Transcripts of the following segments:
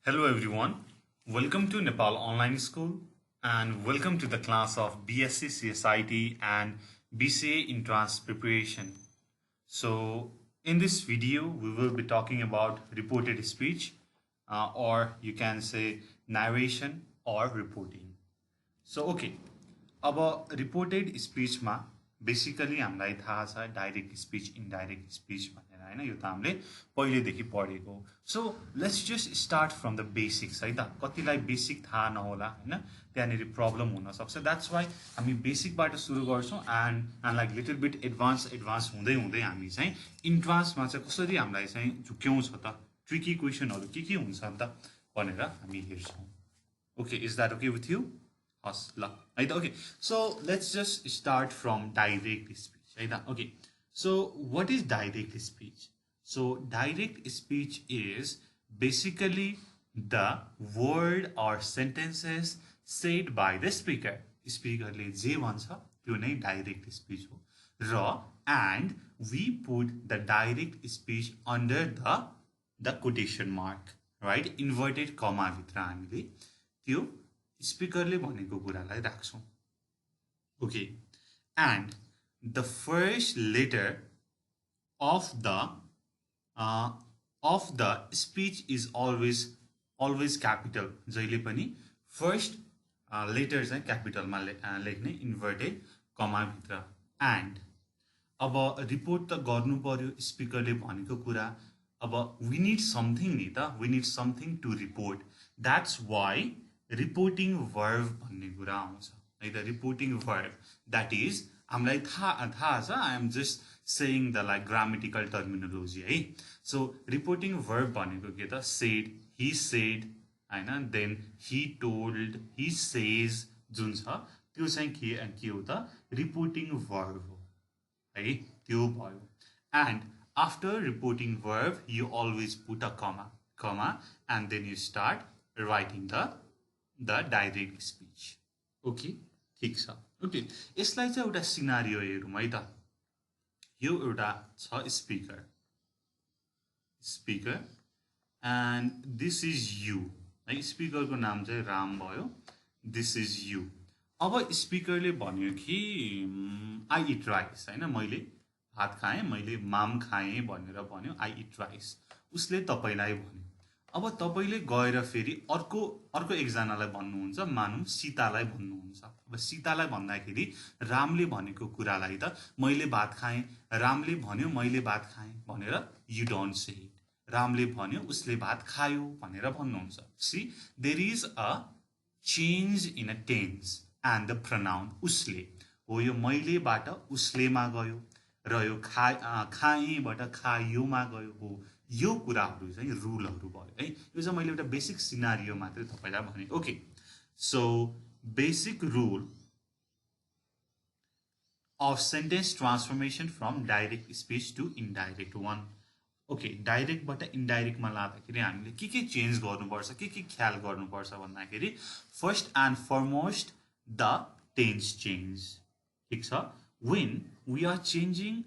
Hello everyone, welcome to Nepal Online School and welcome to the class of BSC CSIT and BCA entrance preparation. So in this video we will be talking about reported speech or you can say narration or reporting. So okay, अब reported speech मा basically हामीलाई थाहा छ direct speech indirect speech भनेर हैन यो त हामीले पहिलेदेखि पढेको so let's just start from the basics है त कतिलाई बेसिक थाहा नहोला हैन त्यहाँनेरि प्रब्लम हुन सक्छ दैट्स व्हाई हामी बेसिकबाट सुरु गर्छौं and like little beet advance हुँदै हुँदै हामी चाहिँ इन्ट्रान्समा चाहिँ कसरी हामीलाई चाहिँ झुक्याउँछ त ट्रिकी क्वेशनहरु के हुन्छ त भनेर हामी हेर्छौं okay is that okay with you Okay, so let's just start from direct speech. Okay, so what is direct speech? So direct speech is basically the word or sentences said by the speaker. Speaker le je bhancha tyo nai direct speech ho. And we put the direct speech under the quotation mark, right? Inverted comma भित्र हामीले त्यो स्पीकरले भनेको कुरालाई राख्छौं okay and the first letter of the speech is always capital जहिले पनि first letter चाहिँ क्यापिटलमा लेख्ने इन्भर्टेड कमा भित्र एन्ड अब रिपोर्ट त गर्नु पर्यो स्पीकरले भनेको कुरा अब वी नीड समथिङ नि त we need something to report that's why reporting verb भन्ने कुरा आउँछ है त reporting verb that is हामीलाई थाहा छ I am just saying the like grammatical terminology है so reporting verb भनेको के त said he said हैन then he told he says जुन छ त्यो चाहिँ के हो त reporting verb हो है त्यो भयो and after reporting verb you always put a comma and then you start writing the direct speech okay ठीक छ ओके यसलाई चाहिँ एउटा सिनारियो हेरौँ है त यो एउटा छ speaker and this is you है स्पीकरको नाम चाहिँ राम भयो दिस इज यु अब स्पीकरले भन्यो कि आई इट राइस हैन मैले भात खाएँ मैले माम खाएँ भनेर भन्यो आई इट राइस उसले तपाईलाई भन्यो अब तपाईले गएर फेरि अर्को एकजनालाई भन्नुहुन्छ मानौं सीतालाई भन्नुहुन्छ अब सीतालाई भन्दाखेरि रामले भनेको कुरालाई त मैले भात खाएँ रामले भन्यो मैले भात खाएँ भनेर यु डोन्ट से इट रामले भन्यो उसले भात खायो भनेर भन्नुहुन्छ see there is a change in a tense and the pronoun उसले हो यो मैलेबाट उसलेमा गयो र यो खाएबाट खायोमा गयो हो यो कुराहरु चाहिँ रुलहरु भयो है यो चाहिँ मैले एउटा बेसिक सिनारियो मात्र तपाईलाई भने okay so basic rule of sentence transformation from direct speech to indirect one okay direct बाट इनडाइरेक्ट मा लाँदाखेरि हामीले के चेन्ज गर्नुपर्छ के ख्याल गर्नुपर्छ भन्दाखेरि first and foremost the tense change ठीक छ when we are changing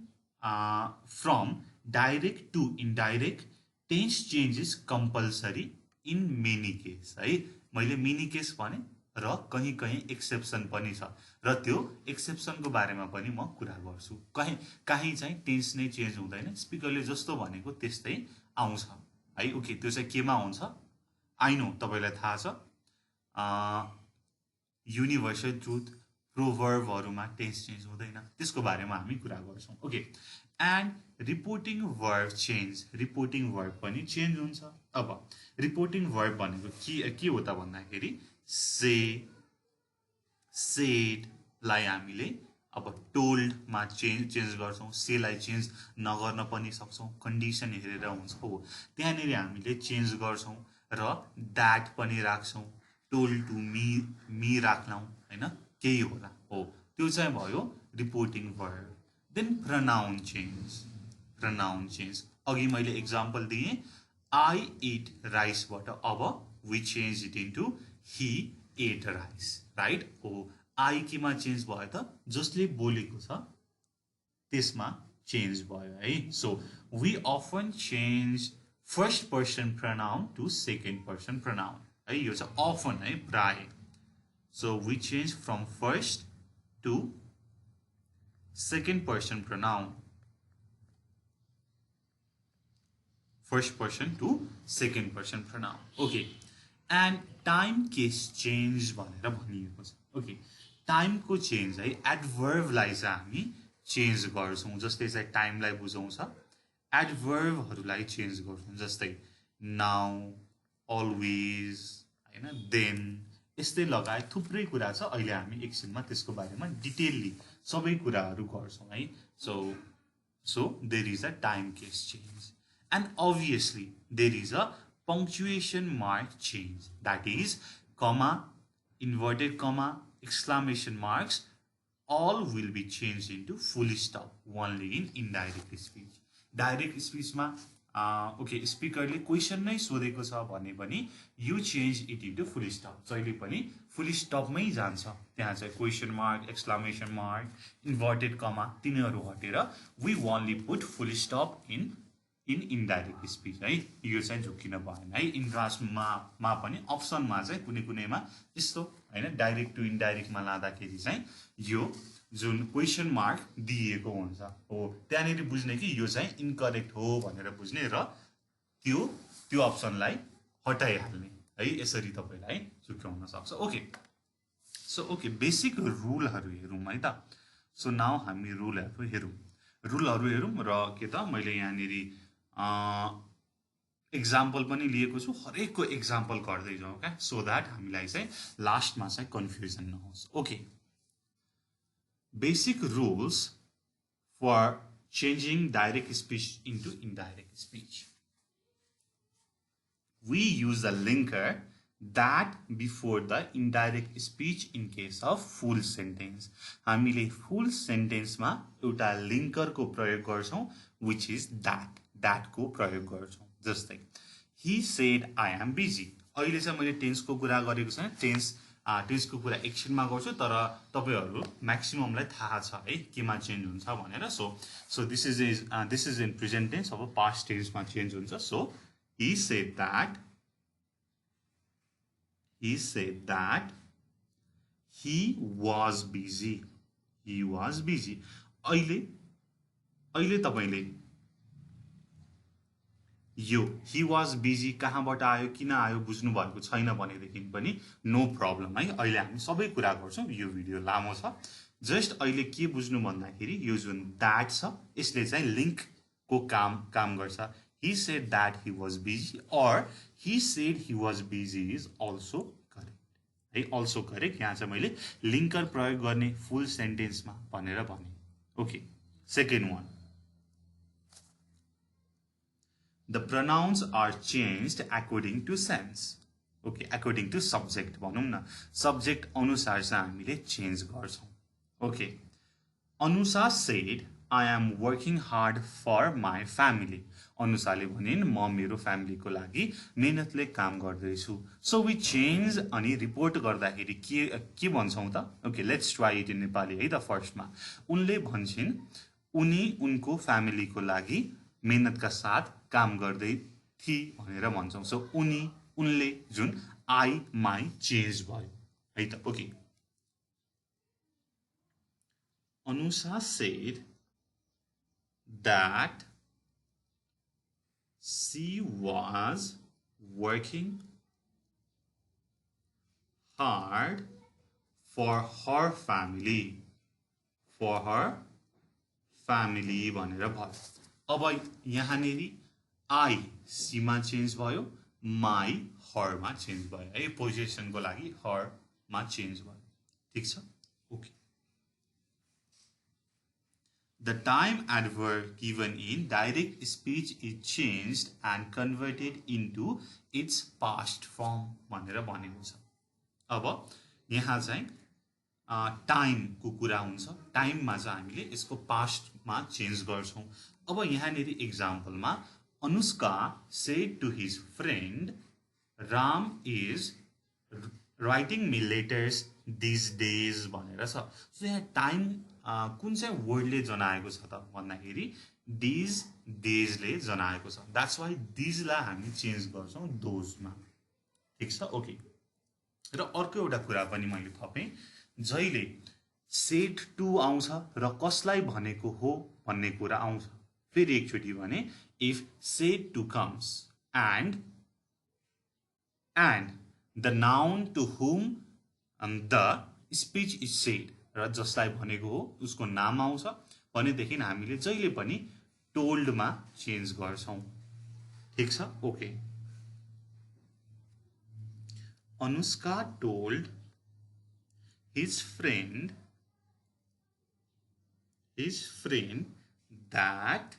from direct to indirect tense change is compulsory in many case है मैले many case भने र कहीं एक्सेप्सन पनि छ र त्यो एक्सेप्सन को बारेमा पनि म कुरा गर्छु कहीं चाहिँ टेन्स नै चेन्ज हुँदैन स्पीकरले जस्तो भनेको त्यस्तै आउँछ है ओके त्यो चाहिँ केमा हुन्छ आई नो तपाईलाई थाहा छ युनिभर्सल ट्रुथ प्रोभर्बहरुमा टेन्स चेन्ज हुँदैन त्यसको बारेमा हामी कुरा गर्छौं okay and reporting verb change reporting verb पनि चेन्ज हुन्छ अब रिपोर्टिङ वर्ब भनेको के हो त भन्दाखेरि से सेड लाई हामीले अब टोल्ड मा चेन्ज गर्छौं से लाई चेन्ज नगर्न पनि सक्छौं कन्डिसन हेरेर हुन्छ हो त्यहाँनेरि हामीले चेन्ज गर्छौं र दैट पनि राख्छौं टोल्ड टु मी राख्लौं हैन केही होला हो त्यो चाहिँ भयो reporting verb then pronoun change अघि मैले एक्जाम्पल दिए आई ईट राइस बाट अब we change it into he ate rice right हो आई केमा चेन्ज भयो त जसले बोलेको छ त्यसमा चेन्ज भयो है so we often change first person pronoun to second person pronoun है यो चाहिँ अफन है प्राय so we change from first to second person pronoun first person to second person pronoun okay and time case change भनेर भनिएको छ okay टाइमको change है एडभर्बलाई चाहिँ हामी चेन्ज गर्छौं जस्तै चाहिँ टाइमलाई बुझाउँछ एडभर्बहरूलाई चेन्ज गर्छौं जस्तै नाउ अलवेज हैन देन यस्तै लगायत थुप्रै कुरा छ अहिले हामी एकछिनमा त्यसको बारेमा डिटेलली सबै कुराहरू गर्छौं है so there is a time case change and obviously there is a punctuation mark change that is comma inverted comma exclamation marks all will be changed into full stop only in indirect speech direct speech मा okay स्पिकरले question नै सोधेको छ भने पनि you change it into full stop जहिले पनि फुल स्टपमै जान्छ त्यहाँ चाहिँ question mark exclamation mark inverted comma तिनीहरू हटेर we only put full stop in indirect speech है यो चाहिँ झुकिन भएन है इन्ट्रान्समा पनि अप्सनमा चाहिँ कुनै कुनैमा यस्तो हैन डाइरेक्ट टु इनडाइरेक्टमा लाँदाखेरि चाहिँ यो जुन क्वेशन मार्क दिएको हुन्छ हो त्यहाँनेरि बुझ्ने कि यो चाहिँ इनकरेक्ट हो भनेर बुझ्ने र त्यो अप्सनलाई हटाइहाल्ने है यसरी तपाईलाई झुक्याउन सक्छ ओके सो ओके बेसिक रुलहरु हेरौँ है त सो नाउ हामी रुलहरु हेरौँ र के त मैले यहाँनेरि एक्जाम्पल पनि लिएको छु हरेकको एक्जाम्पल गर्दै जाउँ क्या सो दैट हामीलाई चाहिँ लास्टमा चाहिँ कन्फ्युजन नहोस् okay basic rules for changing direct speech into indirect speech. We use a linker that before the indirect speech in case of full sentence. हामीले full sentence मा एउटा linker को प्रयोग गर्छौं which is that को प्रयोग गर्छौं जस्तै he said I am busy. अहिले चाहिँ मैले tense को कुरा गरेको छैन टेन्स को कुरा एकछिनमा गर्छु तर तपाईहरु म्याक्सिममलाई थाहा छ है केमा चेन्ज हुन्छ भनेर so this is in present tense अब पास्ट टेन्स मा चेन्ज हुन्छ so he said that he was busy अहिले तपाईले यो he was busy कहाँबाट आयो किन आयो बुझ्नु भएको छैन भनेदेखि पनि नो प्रब्लम है अहिले हामी सबै कुरा गर्छौं यो भिडियो लामो छ जस्ट अहिले के बुझ्नु भन्दाखेरि यो जुन that छ यसले चाहिँ लिंक को काम गर्छ he said that he was busy or he said he was busy is also correct है also correct यहाँ चाहिँ मैले लिंकर प्रयोग गर्ने फुल सेन्टेन्समा भनेर भने okay second one The pronouns are changed according to sense. Okay, according to subject भनौं न subject अनुसार चाहिँ हामीले चेन्ज गर्छौं Okay. Anusa said I am working hard for my family. अनुसाले भनिन् म मेरो फ्यामिली को लागि मेहनतले काम गर्दै छु सो वी चेन्ज अनि रिपोर्ट गर्दाखेरि के भन्छौं त okay let's try it in Nepali है त फर्स्टमा उनले भन्छिन् उनी उनको फ्यामिली को लागि मेहनतका साथ काम गर्दै थिए भनेर भन्छौं सो उनी उनले जुन आई माई चेन्ज भयो है त okay Anusa said that she was working hard for her family भनेर भयो अब यहाँनेरि आई सीमा चेन्ज भयो माई हर मा चेन्ज भयो है पोजिसन को लागि हर मा चेन्ज भयो ठीक छ okay The time adverb given in direct speech is changed and converted into its past form भनेर भनेको छ अब यहाँ चाहिँ टाइम को कुरा हुन्छ टाइम मा चाहिँ हामीले यसको पास्ट मा चेन्ज गर्छौं अब यहाँनेरि एक्जाम्पल मा Anushka said to his friend Ram is writing me letters these days भनेर छ सो यहाँ टाइम कुन चाहिँ वर्डले जनाएको छ त भन्दाखेरि these these जनाएको छ that's why these लाई हामी चेन्ज गर्छौं those मा ठीक छ ओके र अर्को एउटा कुरा पनि मैले थपेँ जहिले said to आउँछ र कसलाई भनेको हो भन्ने कुरा आउँछ फेरि एकचोटी भने if said to comes and the noun to whom the speech is said र जसलाई भनेको हो उसको नाम आउँछ भनेदेखि हामीले जहिले पनि told मा चेन्ज गर्छौं ठीक छ okay Anushka told his friend that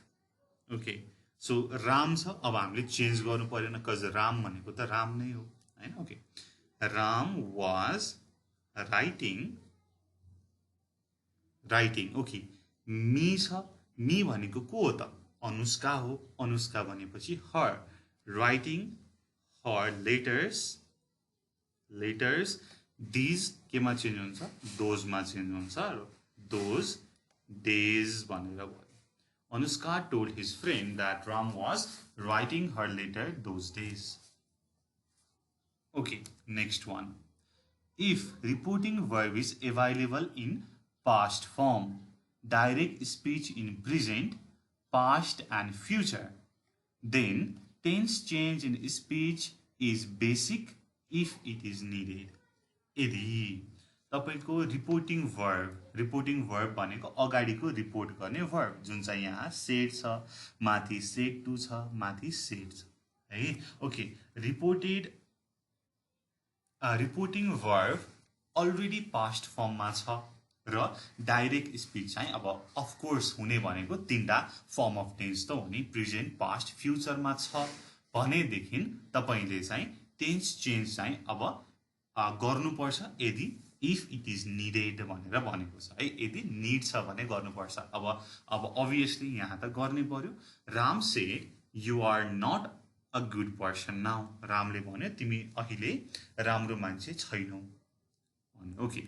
okay so Ram छ अब हामीले चेन्ज गर्नु पर्दैन cuz Ram भनेको त Ram नै हो हैन okay Ram was writing okay me छ me भनेको को हो त अनुष्का हो अनुष्का भनेपछि her writing her letters these केमा चेन्ज हुन्छ those मा चेन्ज हुन्छ र those days भनेर भयो Anushka told his friend that Ram was writing her letter those days. Okay, next one. If reporting verb is available in past form, direct speech in present, past and future, then tense change in speech is basic if it is needed. यदि तपाईको reporting verb भनेको अगाडिको report गर्ने verb जुन चाहिँ यहाँ shed छ माथि सेड टु छ माथि सेड छ है okay reporting verb already past फर्ममा छ र डाइरेक्ट स्पिच चाहिँ अब अफ कोर्स हुने भनेको तीनटा फर्म अफ टेन्स त हो नि प्रेजेन्ट पास्ट फ्युचरमा छ भनेदेखि तपाईले चाहिँ टेन्स चेन्ज चाहिँ अब गर्नुपर्छ यदि if it is needed भनेर भनेको छ है यदि नीड छ भने गर्नुपर्छ अब obviously यहाँ त गर्ने पर्यो Ram said you are not a good person now रामले भन्यो तिमी अहिले राम्रो मान्छे छैनौ भन्यो okay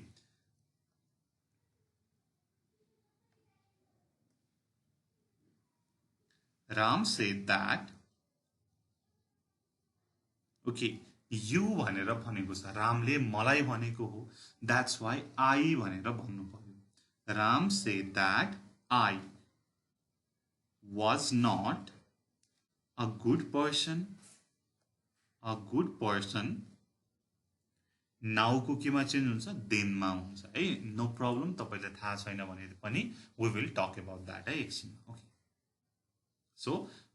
Ram said that okay you भनेर भनेको छ रामले मलाई भनेको हो that's why I भनेर भन्नु पर्यो Ram said that I was not a good person now को केमा चेन्ज हुन्छ then मा हुन्छ है नो प्रब्लम तपाईलाई थाहा छैन भने पनि we will talk about that है एकछिनमा ओके सो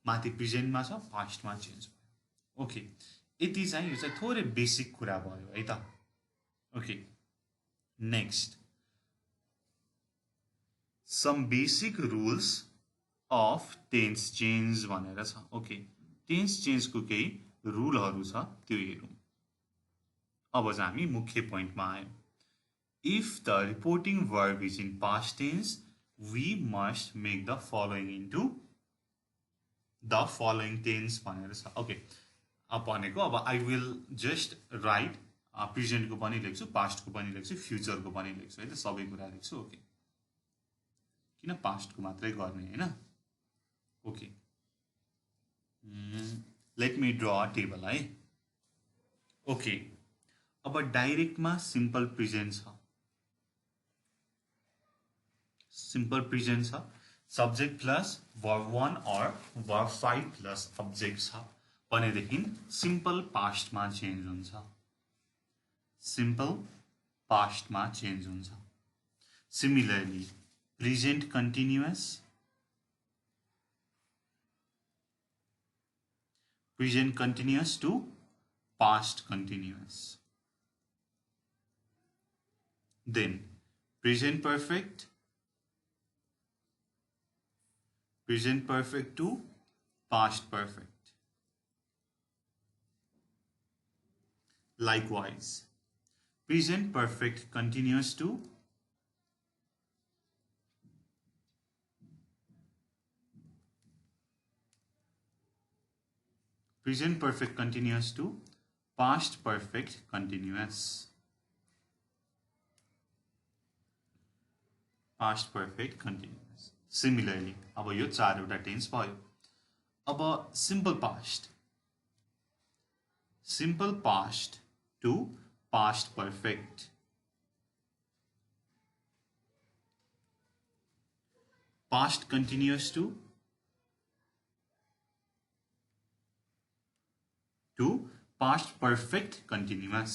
माथि प्रेजेन्टमा छ पास्टमा चेन्ज भयो ओके यति चाहिँ यो चाहिँ थोरै बेसिक कुरा भयो है त okay next some basic rules of tense change भनेर छ ओके टेन्स चेन्जको केही रुलहरू छ त्यो हेरौँ अब चाहिँ हामी मुख्य पोइन्टमा आयौँ if the reporting verb is in past tense we must make the following into the following tense भनेर छ ओके भनेको अब आई विल जस्ट राइट प्रेजेन्टको पनि लेख्छु पास्टको पनि लेख्छु फ्युचरको पनि लेख्छु है त सबै कुरा लेख्छु ओके किन पास्टको मात्रै गर्ने हैन okay let me draw a table है ओके अब डाइरेक्टमा सिम्पल प्रेजेन्ट छ subject plus verb 1 or verb 5 plus object छ भनेदेखि सिम्पल पास्टमा चेन्ज हुन्छ सिम्पल पास्टमा चेन्ज हुन्छ similarly present continuous to past continuous then present perfect to past perfect likewise present perfect continuous to present perfect continuous to past perfect continuous past perfect continuous similarly अब यो चारवटा tense भयो। अब simple past to past perfect, past continuous to past perfect continuous,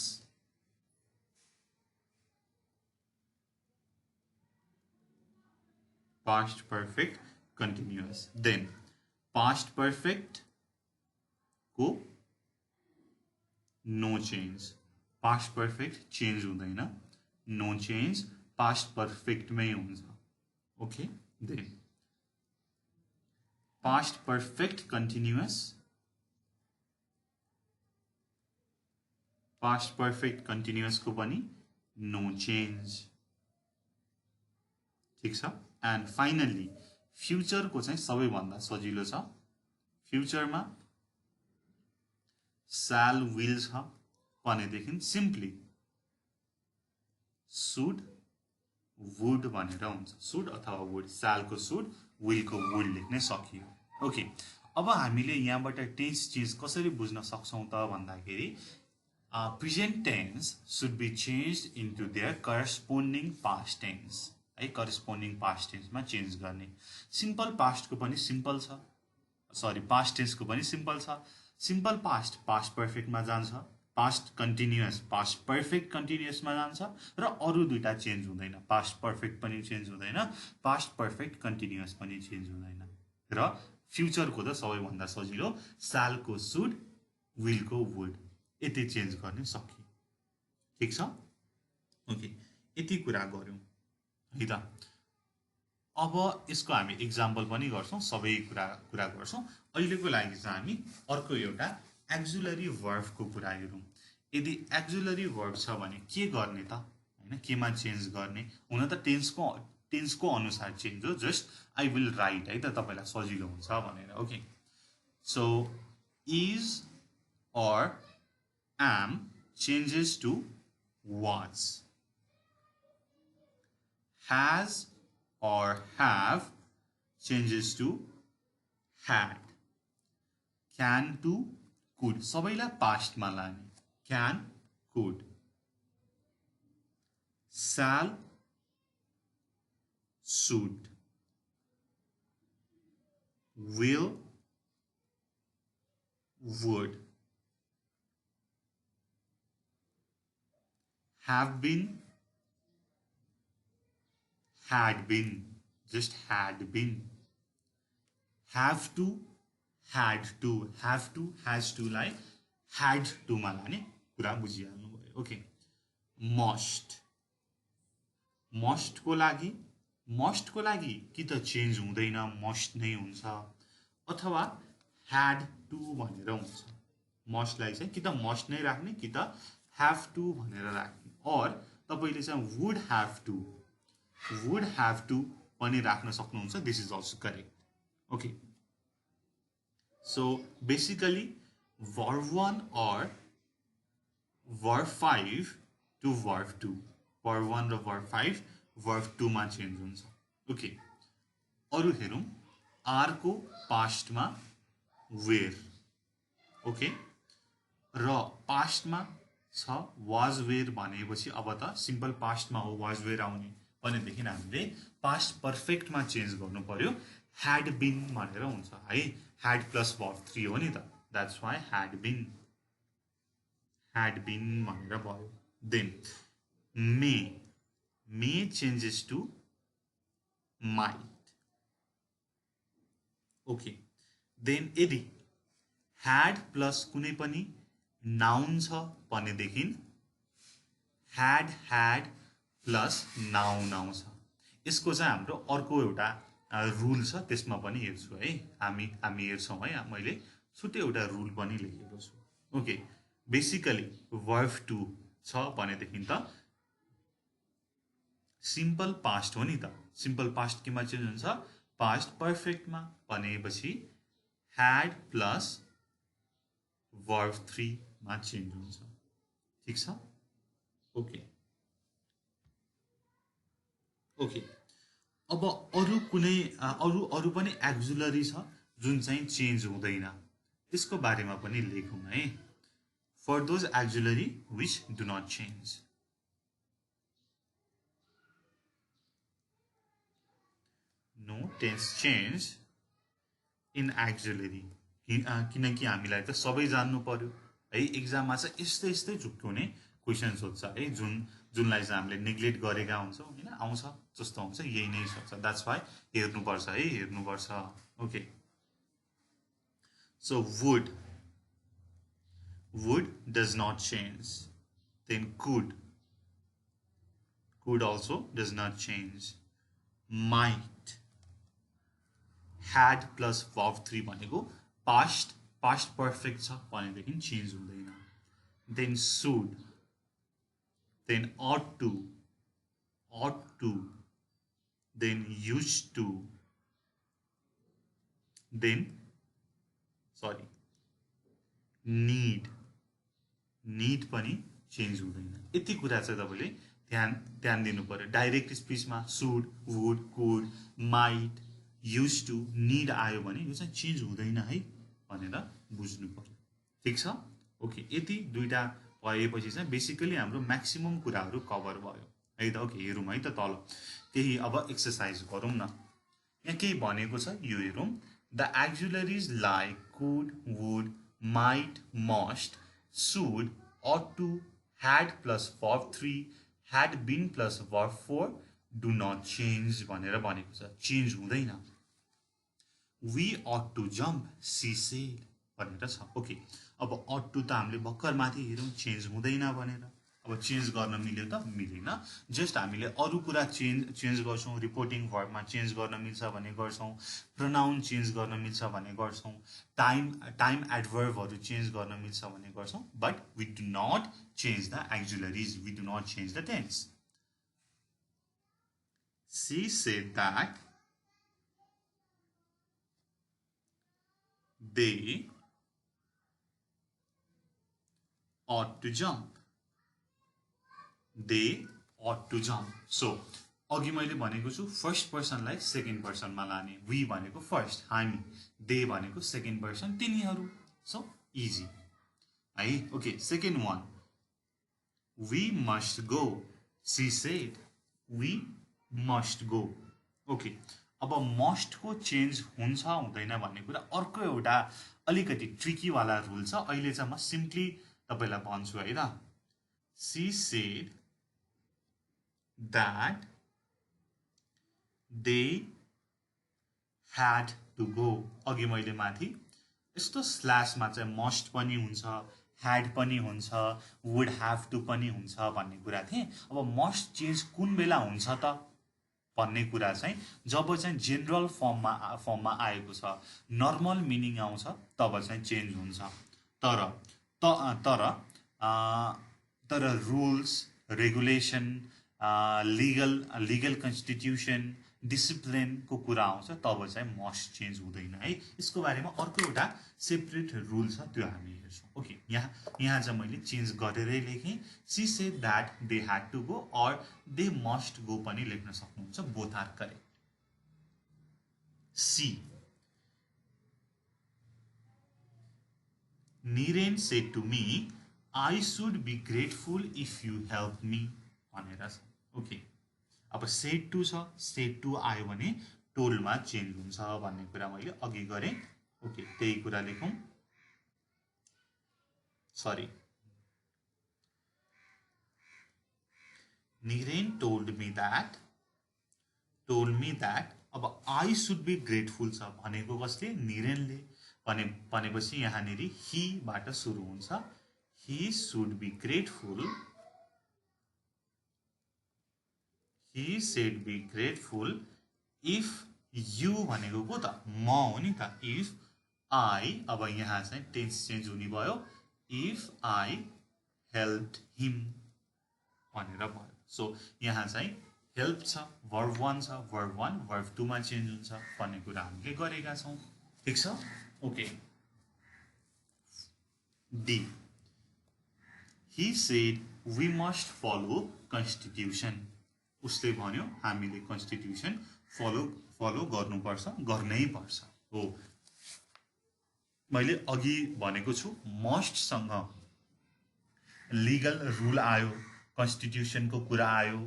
past perfect continuous, then past perfect को no change, past perfect change हुँदैन, no change past perfect मै हुन्छ। Okay, then past perfect continuous, past perfect continuous को पनि no change, ठीक छ। And finally future को चाहिँ सबैभन्दा सजिलो छ। फ्युचरमा shall will छ भनेदेखि सिम्पली should would भनेर हुन्छ, should अथवा would, shall को should, will को would लेख्ने सकियो। ओके, अब हामीले यहाँबाट टेन्स चेन्ज कसरी बुझ्न सक्छौं त भन्दाखेरि present tense should be changed into their corresponding past tense, है, करस्पोन्डिङ पास्ट टेन्समा चेन्ज गर्ने। सिम्पल पास्टको पनि सिम्पल छ, सरी पास्ट टेन्सको पनि सिम्पल छ। सिम्पल पास्ट पास्ट पर्फेक्टमा जान्छ, पास्ट कन्टिन्युअस पास्ट पर्फेक्ट कन्टिन्युअसमा जान्छ, र अरू दुईटा चेन्ज हुँदैन, पास्ट पर्फेक्ट पनि चेन्ज हुँदैन, पास्ट पर्फेक्ट कन्टिन्युअस पनि चेन्ज हुँदैन। र फ्युचरको त सबैभन्दा सजिलो, शालको शुड, विलको वुड, यति चेन्ज गर्ने सकियो। ठीक छ। ओके, यति कुरा गर्यौं है त। अब यसको हामी एक्जाम्पल पनि गर्छौं, सबै कुरा गर्छौं। अहिलेको लागि चाहिँ हामी अर्को एउटा एक्जुलरी वर्बको कुरा हेरौं। यदि एक्जुलरी वर्ब छ भने के गर्ने त, हैन, केमा चेन्ज गर्ने? हुन त टेन्सको अनुसार चेन्ज हो, जस्ट आई विल राइट, है त, तपाईलाई सजिलो हुन्छ भनेर। Okay, so is or am changes to was, has or have changes to had, can to could, सबैलाई past मा लाने, can, could, shall, should, will, would, have been, had been, just had been, have to, had to, have to, has to लाई had to मा लाने कुरा बुझिहाल्नु भयो। Okay, must, must को लागि कि त चेन्ज हुँदैन, must नै हुन्छ, अथवा had to भनेर हुन्छ। must लाई चाहिँ कि त must नै राख्ने कि त have to भनेर राख्ने, और तपाईले चाहिँ would have to पनि राख्न सक्नुहुन्छ। This is also correct. Okay, so basically verb 1 or verb 5 to verb 2, verb 1 र verb 5 verb 2 मा चेन्ज हुन्छ। ओके, अरु हेरौं, आर को पास्ट मा were, ओके, र पास्ट मा छ was were भनेपछि अब त सिम्पल पास्ट मा हो was were आउने भनेदेखि हामीले पास्ट पर्फेक्ट मा चेन्ज गर्नु पर्यो, had been भनेर हुन्छ है। had प्लस verb 3 हो नि त, that's why had been भनेर भयो। then may changes to might, okay, then यदि had प्लस कुनै पनि नाउन छ भनेदेखि had प्लस नाउन आउँछ। यसको चाहिँ हाम्रो अर्को एउटा रुल छ, त्यसमा पनि हेर्छु है, हामी हेर्छौं है। मैले छुट्टै एउटा रुल पनि लेखेको छु। ओके, बेसिकली verb 2 छ भनेदेखि त सिम्पल पास्ट हो नि त, सिम्पल पास्ट केमा चेन्ज हुन्छ? पास्ट पर्फेक्टमा, भनेपछि had प्लस verb 3 मा चेन्ज हुन्छ। ठीक छ। ओके, अब अरु कुनै अरु पनि एक्जुलरी छ जुन चाहिँ चेन्ज हुँदैन, त्यसको बारेमा पनि लेखौँ है। For those auxiliary which do not change. No tense change in auxiliary, किनकि हामीलाई त सबै जान्नु पर्यो है। एक्जाममा चाहिँ यस्तै यस्तै झुक्क्याउने क्वेसन सोध्छ है, जुनलाई चाहिँ हामीले नेग्लेक्ट गरेका हुन्छौँ होइन, आउँछ जस्तो हुन्छ यही नै सक्छ। द्याट्स वाइ हेर्नुपर्छ है, हेर्नुपर्छ। Okay, so would does not change, then could also does not change, might, had plus verb 3 भनेको past perfect छ भनेदेखि चेन्ज हुँदैन। then should, then ought to, then used to, then need पनि change हुँदैन। यति कुरा चाहिँ तपाईले ध्यान दिनु पर्यो। डाइरेक्ट स्पिचमा should, would, could, might, used to, need आयो भने यो चाहिँ चेन्ज हुँदैन है भनेर बुझ्नु पर्यो। ठीक छ? ओके, यति दुईटा भएपछि चाहिँ बेसिकली हाम्रो म्याक्सिमम कुराहरू कभर भयो है त। ओके, हेरौँ है त तल केही अब एक्सरसाइज गरौँ न। यहाँ केही भनेको छ, यो हेरौँ। The auxiliaries like could, would, might, must, should, ought to, had plus verb 3, had been plus verb 4 do not change भनेर भनेको छ, चेन्ज हुँदैन। we ought to jump, she said भनेर छ। ओके, अब ought to त हामीले भर्खर माथि हेरौँ चेन्ज हुँदैन भनेर। अब चेन्ज गर्न मिल्यो त मिलेन, जस्ट हामीले अरू कुरा चेन्ज गर्छौँ। रिपोर्टिङ भर्बमा चेन्ज गर्न मिल्छ भने गर्छौँ, प्रोनाउन चेन्ज गर्न मिल्छ भने गर्छौँ, टाइम एडभर्बहरू चेन्ज गर्न मिल्छ भने गर्छौँ, but we do not change the auxiliaries, we do not change the tense. She said that they ought to jump. They ought to jump. So, अघि मैले भनेको छु फर्स्ट पर्सनलाई सेकेन्ड पर्सनमा लाने। वी भनेको फर्स्ट हामी, दे भनेको सेकेन्ड पर्सन तिनीहरू। So easy है। Okay, second one, we must go, she said. We must go. Okay, अब मस्टको चेन्ज हुन्छ हुँदैन भन्ने कुरा अर्को एउटा अलिकति ट्रिकीवाला रुल छ। अहिले चाहिँ म सिम्पली तपाईलाई भन्छु है त। She said that they had to go। अघि मैले माथि यस्तो स्ल्यासमा चाहिँ मस्ट पनि हुन्छ, ह्याड पनि हुन्छ, वुड ह्याभ टु पनि हुन्छ भन्ने कुरा थिएँ। अब मस्ट चेन्ज कुन बेला हुन्छ त भन्ने कुरा चाहिँ जब चाहिँ जेनरल फर्ममा आएको छ, नर्मल मिनिङ आउँछ तब चाहिँ चेन्ज हुन्छ। तर रुल्स, रेगुलेसन, लिगल कन्स्टिट्युसन, डिसिप्लिनको कुरा आउँछ तब चाहिँ मस्ट चेन्ज हुँदैन है। यसको बारेमा अर्को एउटा सेपरेट रुल छ, त्यो हामी हेर्छौँ। ओके, यहाँ चाहिँ मैले चेन्ज गरेरै लेखेँ। She said that they had to go or they must go पनि लेख्न सक्नुहुन्छ, both are correct. She, Niren said to me I should be grateful if you help me भनेर छ। ओके, अब सेड टु छ, सेड टु आयो भने टोलमा change हुन्छ भन्ने कुरा मैले अघि गरेँ। ओके, त्यही कुरा लेखौँ। Sorry, Niren told me that, अब आई शुड बी ग्रेटफुल छ भनेको कसले? निरेनले। भनेपछि यहाँनिर हीबाट सुरु हुन्छ। He should be grateful, he said be grateful if you भनेको को त? म हो नि त। if I, अब यहाँ चाहिँ टेन्स चेन्ज हुने भयो, if I helped him भनेर भयो। सो यहाँ चाहिँ हेल्प छ, वर्ब 1 छ, वर्ब 1 वर्ब 2 मा चेन्ज हुन्छ भन्ने कुरा हामीले गरेका छौँ। ठिक छ? Okay, D, he said we must follow constitution। उसले भन्यो हामीले कन्स्टिट्युसन फलो गर्नुपर्छ, गर्नै पर्छ हो। मैले अघि भनेको छु मस्टसँग लिगल रुल आयो, कन्स्टिट्युसनको कुरा आयो,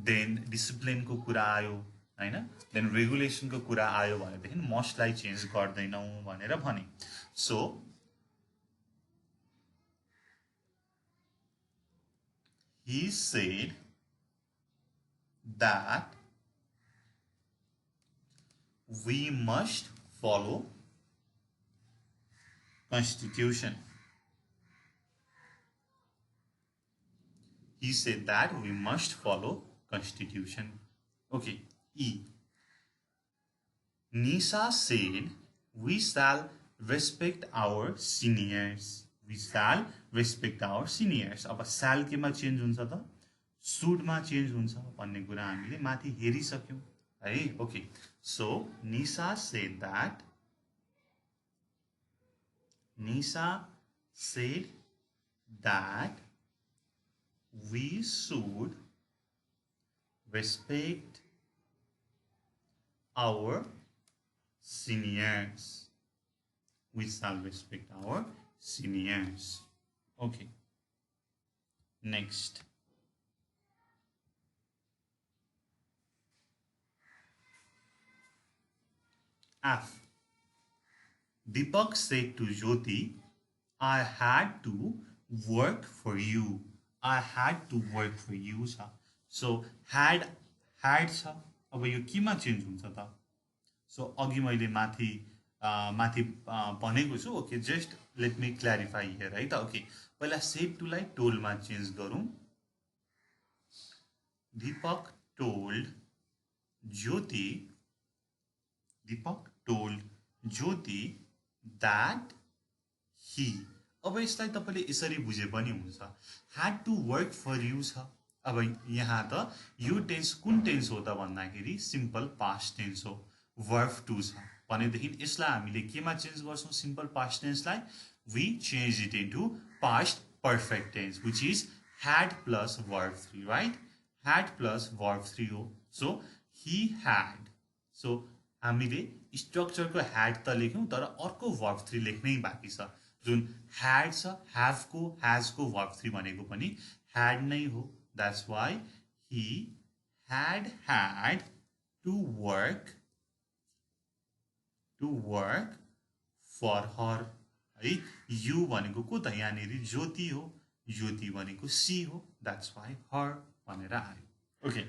देन डिसिप्लिनको कुरा आयो हैन, देन रेगुलेसनको कुरा आयो भनेदेखि मस्टलाई चेन्ज गर्दैनौँ भनेर भने। So he said that we must follow constitution. He said that we must follow constitution. Okay. E. Nisha said we shall respect our seniors. We shall respect our seniors. अब shall केमा change हुन्छ त, should मा change हुन्छ भन्ने कुरा हामीले माथि हेरिसक्यौं है। Okay, so Nisha said that we should respect our seniors. We shall respect our seniors. Okay. Next. F. Deepak said to Jyoti, I had to work for you. I had to work for you. So had छ, अब यो केमा change हुन्छ त? So अघि मैले माथि भनेको छु। Okay, just let me clarify here है त। ओके, पहिला सेड टु लाई टोल्ड मा चेन्ज गरौँ। Deepak told Jyoti that he। अब यसलाई तपाईले यसरी बुझे पनि हुन्छ। had to work for you छ। अब यहाँ त यो टेन्स कुन टेन्स हो त भन्दाखेरि सिम्पल पास्ट टेन्स हो, verb to छ भनेदेखि यसलाई हामीले केमा चेन्ज गर्छौं? सिम्पल पास्ट टेन्सलाई we change it into past perfect tense, which is had plus verb 3, right? Had plus verb 3 हो। so he had। so हामीले स्ट्रक्चरको had त लेख्यौं तर अर्को verb 3 लेख्नै बाँकी छ। जुन had छ, have को has को verb 3 भनेको पनि had नै हो। that's why he had to work for her है। you भनेको को त यहाँनेरि ज्योति हो, ज्योति भनेको she हो। that's why her भनेर आयो। Okay.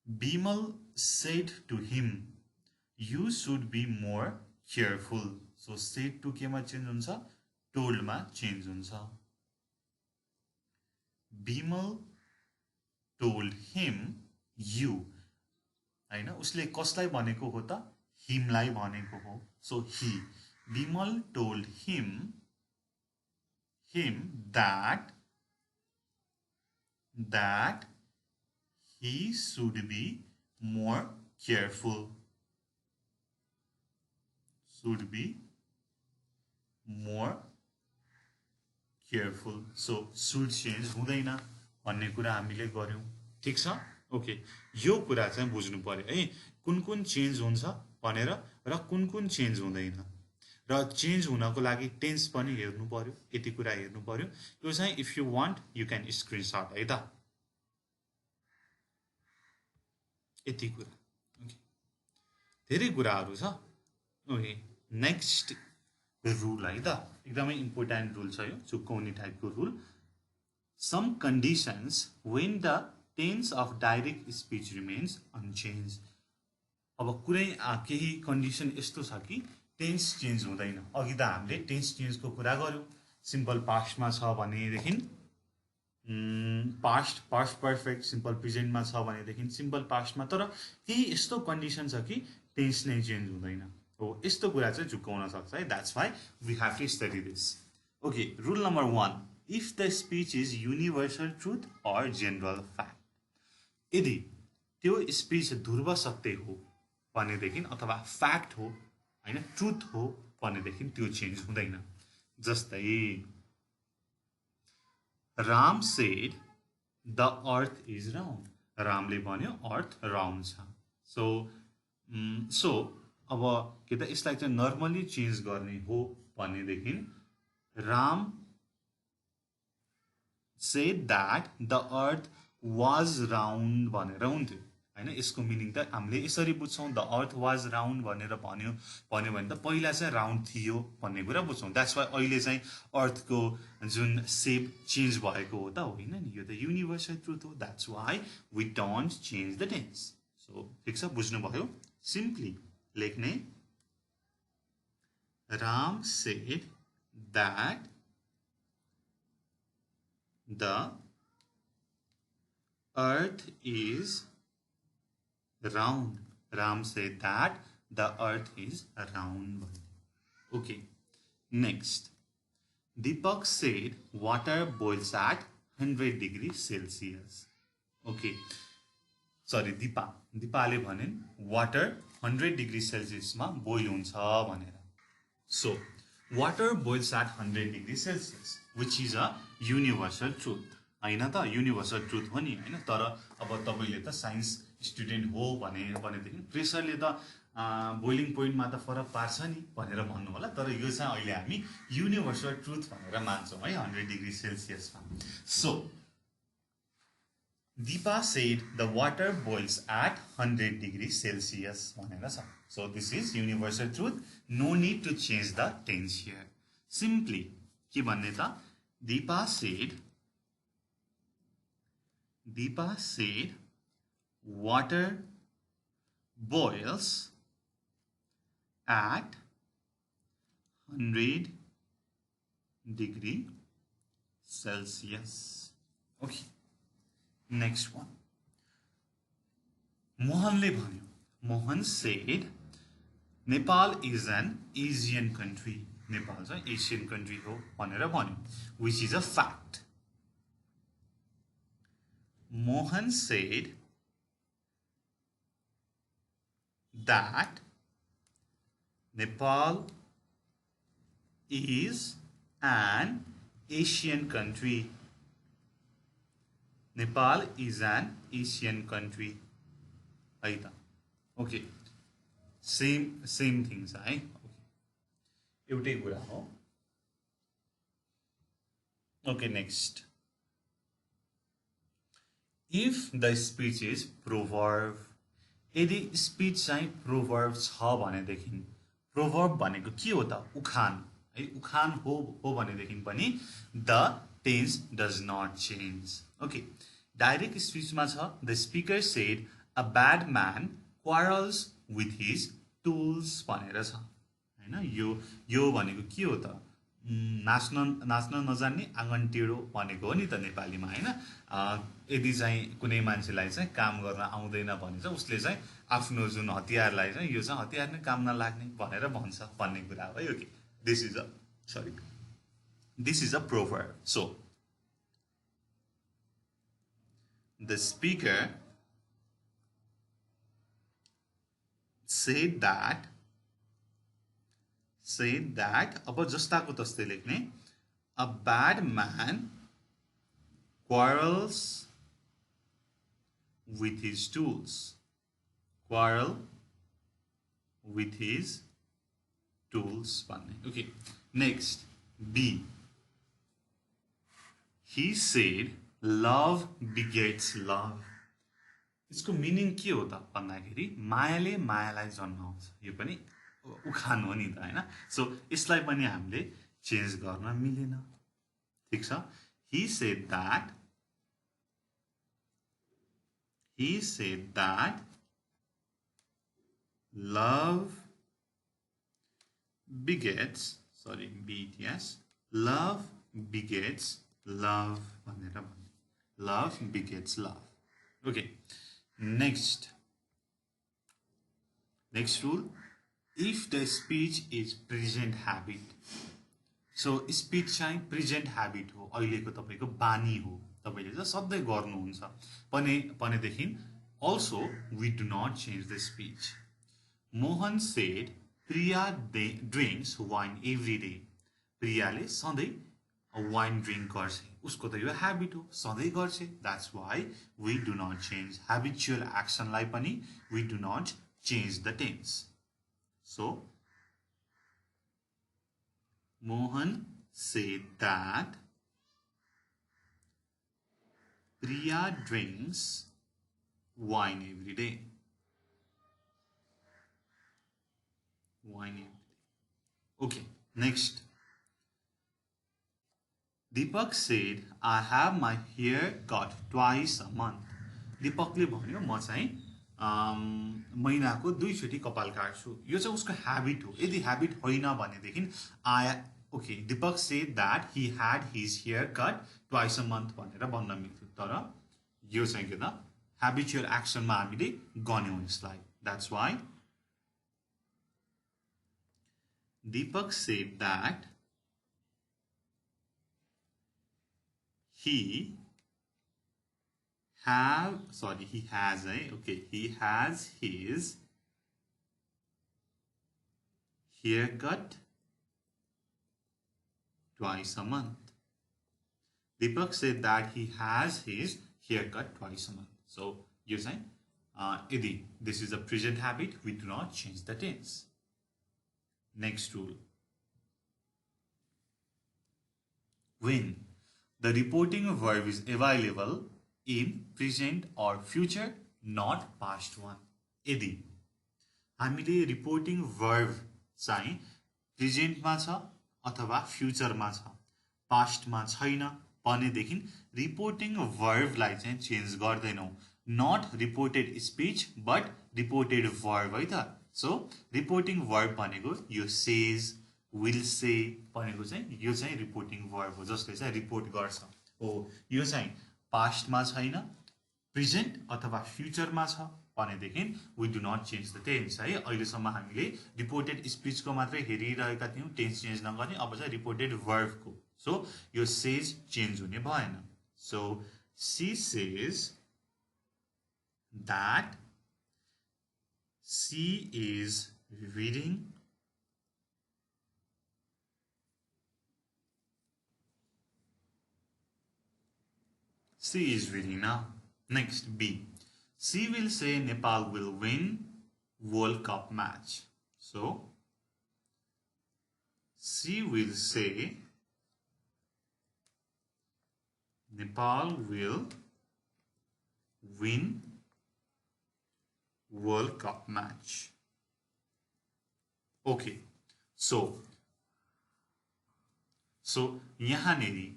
Bimal said to him, you should be more careful. so said to केमा चेन्ज हुन्छ? told मा चेन्ज हुन्छ। Bimal told him you हैन, उसले कसलाई भनेको हो त? him लाई भनेको हो। so he, Bimal told him that he should be more careful. so should change हुँदैन भन्ने कुरा हामीले गर्यौं। ठीक छ? ओके, यो कुरा चाहिँ बुझ्नु पर्यो है, कुन कुन चेन्ज हुन्छ भनेर र कुन कुन चेन्ज हुँदैन, र चेन्ज हुनको लागि टेन्स पनि हेर्नु पर्यो। यति कुरा हेर्नु पर्यो। यो चाहिँ if you want you can screenshot है त। यति कुरा। ओके, धेरै कुराहरु छ। ओके, नेक्स्ट रूल है त, एकदमै इम्पोर्टेन्ट रूल छ यो, चुक्कौनी टाइपको rule. Some conditions when the tense of direct speech remains unchange. अब कुनै केही कन्डिसन यस्तो छ कि टेन्स चेन्ज हुँदैन। अघि त हामीले टेन्स चेन्जको कुरा गर्यौं। सिम्पल पास्टमा छ भनेदेखि पास्ट पर्फेक्ट, सिम्पल प्रेजेन्टमा छ भनेदेखि सिम्पल पास्टमा। तर केही यस्तो कन्डिसन छ कि टेन्स नै चेन्ज हुँदैन हो, यस्तो कुरा चाहिँ झुक्काउन सक्छ है। That's why we have to study this. Okay, rule number 1, if the speech is universal truth और जनरल फ्याक्ट। यदि त्यो स्पीच ध्रुव सत्य हो भनेदेखि अथवा फ्याक्ट हो हैन, ट्रुथ हो भनेदेखि त्यो चेन्ज हुँदैन। जस्तै Ram shed the earth is round. रामले भन्यो अर्थ राउन्ड छ सो अब के त यसलाई चाहिँ नर्मली चेन्ज गर्ने हो भनेदेखि Ram said that the earth was round भनेर हुन्थ्यो हैन यसको मिनिङ त हामीले यसरी बुझ्छौं the earth was round भनेर भन्यो भने त पहिला चाहिँ राउन्ड थियो भन्ने कुरा बुझ्छौं that's why अहिले चाहिँ अर्थ को जुन शेप चेन्ज भएको हो त होइन नि यो त युनिभर्सल ट्रुथ हो that's why we don't change the tense so ठीक छ बुझ्नु भयो simply लेख्ने Ram said that the earth is round. Ram said that the earth is round. Okay. Next. Deepak said water boils at 100 degrees Celsius. Okay. Sorry, Deepale bhanin water 100 degrees Celsius ma boil huncha bhanera. So, water boils at 100 degrees Celsius, which is a universal truth. हैन त universal truth हो नि हैन तर अब तपाईले त science student हो भनेदेखि प्रेसरले त बोइलिङ पोइन्टमा त फरक पार्छ नि भनेर भन्नु होला तर यो चाहिँ अहिले हामी युनिभर्सल ट्रुथ भनेर मान्छौं है 100 डिग्री सेल्सियसमा so Deepa said the water boils at 100 degrees Celsius भनेर छ so this is universal truth no need to change the tense here simply के भन्ने त Deepa said water boils at 100 degree Celsius okay next one Mohanle bhanyo Mohan said Nepal is an Asian country Nepal is an Asian country ho bhanera bhanyo which is a fact Mohan said that Nepal is an Asian country. Nepal is an Asian country. Aita. Okay. Same things, right? Okay. Eutai kura ho. Okay, next. If the speech is proverb, यदि speech चाहिँ proverb छ भनेदेखि proverb भनेको के हो त उखान है उखान हो भनेदेखि पनि the tense does not change okay direct speech मा छ the speaker said a bad man quarrels with his tools भनेर छ हैन यो भनेको के हो त नाच्न नजान्ने आँगन टेढो भनेको हो नि त नेपालीमा हैन यदि चाहिँ कुनै मान्छेलाई चाहिँ काम गर्न आउँदैन भने चाहिँ उसले चाहिँ आफ्नो जुन हतियारलाई चाहिँ यो चाहिँ हतियार नै काम नलाग्ने भनेर भन्छ भन्ने कुरा हो okay this is a proverb so the speaker said that अब जस्ताको तस्तै लेख्ने a bad man quarrels with his tools भन्ने okay next B he said love begets love यसको मिनिङ के हो त भन्दाखेरि मायाले मायालाई जन्माउँछ यो पनि उखान हो नि त हैन सो यसलाई पनि हामीले चेन्ज गर्न मिलेन ठीक छ he said that love begets love begets love भनेर भन्नु love begets love okay next rule if the speech is present habit so speech चाहिँ present habit हो अहिलेको तपाईको बानी हो तपाईले चाहिँ सधैं गर्नुहुन्छ भनेदेखि also we do not change the speech Mohan said Priya drinks wine every day प्रियाले सधैं वाइन ड्रिङ्क गर्छ उसको त यो ह्याबिट हो सधैँ गर्छ that's why we do not change habitual एक्सनलाई पनि we do not change the tense so Mohan said that Priya drinks wine every day. Wine every day. Okay, next. Deepak said, I have my hair cut twice a month. Deepakले भन्यो म चाहिँ महिनाको 2 चोटि कपाल काट्छु यो चाहिँ उसको ह्याबिट हो यदि ह्याबिट होइन भनेदेखि Okay, Deepak said that he had his hair cut twice a month भनेर भन्न मिल्थ्यो तर यो चाहिँ के त habitual action मा हामीले गन्यौं यसलाई that's why Deepak said that he has his haircut twice a month. Deepak said that he has his haircut twice a month. So, you say, this is a present habit. We do not change the tense. Next rule. When the reporting verb is available in present or future, not past one. यदि हामीले reporting verb चाहिँ present मा छ अथवा future मा छ past मा छैन भनेदेखि रिपोर्टिङ वर्ब लाई चाहिँ चेन्ज गर्दैनौ not reported speech but reported verb है त सो रिपोर्टिङ वर्ब भनेको यो सेज विल से भनेको चाहिँ यो चाहिँ रिपोर्टिङ वर्ब हो जसले चाहिँ रिपोर्ट गर्छ हो यो चाहिँ पास्ट मा छैन प्रेजेन्ट अथवा फ्युचर मा छ भनेदेखि we do not change the tense है अहिलेसम्म हामीले रिपोर्टेड स्पीच को मात्रै हेरिरहेका थियौं टेन्स चेन्ज नगर्ने अब चाहिँ रिपोर्टेड वर्ब को सो यो सेज चेन्ज हुने भएन so she says that she is reading now. Next, B. She will say Nepal will win World Cup match. So, she will say Nepal will win World Cup match. Okay. So यहाँनेरि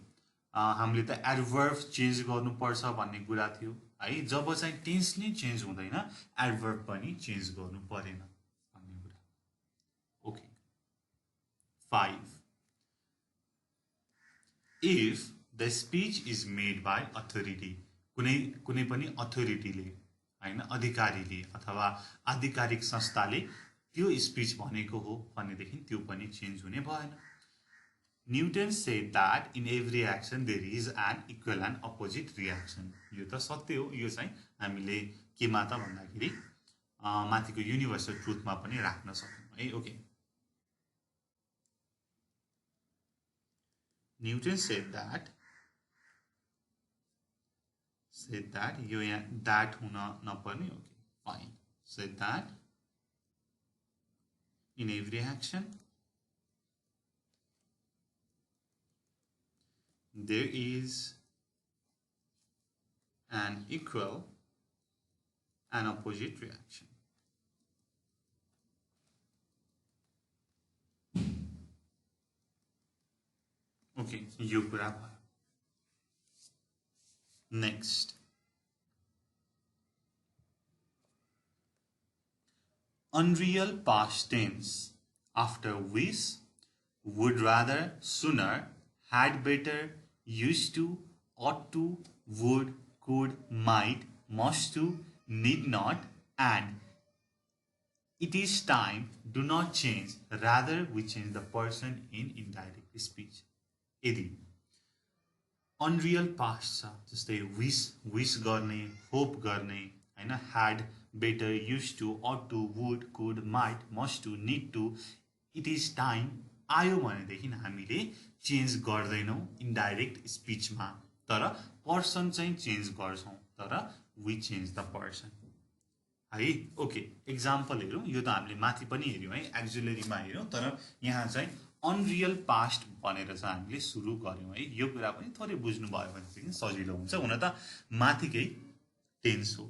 हामीले त adverb change गर्नुपर्छ भन्ने कुरा थियो है जब चाहिँ tense नै चेन्ज हुँदैन एडभर्ब पनि चेन्ज गर्नु परेन भन्ने कुरा okay 5 if the speech is made by authority कुनै पनि अथोरिटीले हैन अधिकारीले अथवा आधिकारिक संस्थाले त्यो स्पीच भनेको हो भनेदेखि त्यो पनि चेन्ज हुने भएन Newton said that in every action there is an equal and opposite reaction. यो त सत्य हो यो चाहिँ हामीले केमा त भन्दाखेरि माथिको युनिभर्सल ट्रुथमा पनि राख्न सक्छौं है ओके Newton said that यो यहाँ that हुन नपर्ने okay fine said that in every action there is an equal and opposite reaction. Okay, यो कुरा भयो. Next. Unreal past tense after wish, would rather, sooner, had better, used to, ought to, would, could, might, must to, need not, and it is time do not change. Rather, we change the person in indirect speech. यदि unreal past छ जस्तै wish गर्ने, hope गर्ने, हैन had, better, used to, ought to, would, could, might, must to, need to, it is time आयो भनेदेखि हामीले change गर्दैनौं indirect स्पीचमा, तर पर्सन चाहिँ चेन्ज गर्छौं, तर वी चेन्ज द पर्सन है। ओके, एक्जाम्पल हेरौं। यो त हामीले माथि पनि हेर्यौं है, एक्जुलेरीमा हेर्यौं, तर यहाँ चाहिँ अनरियल पास्ट भनेर चाहिँ हामीले सुरु गर्यौं है। यो कुरा पनि थोरै बुझ्नु भयो भने चाहिँ सजिलो हुन्छ। हुन त माथिकै टेन्स हो।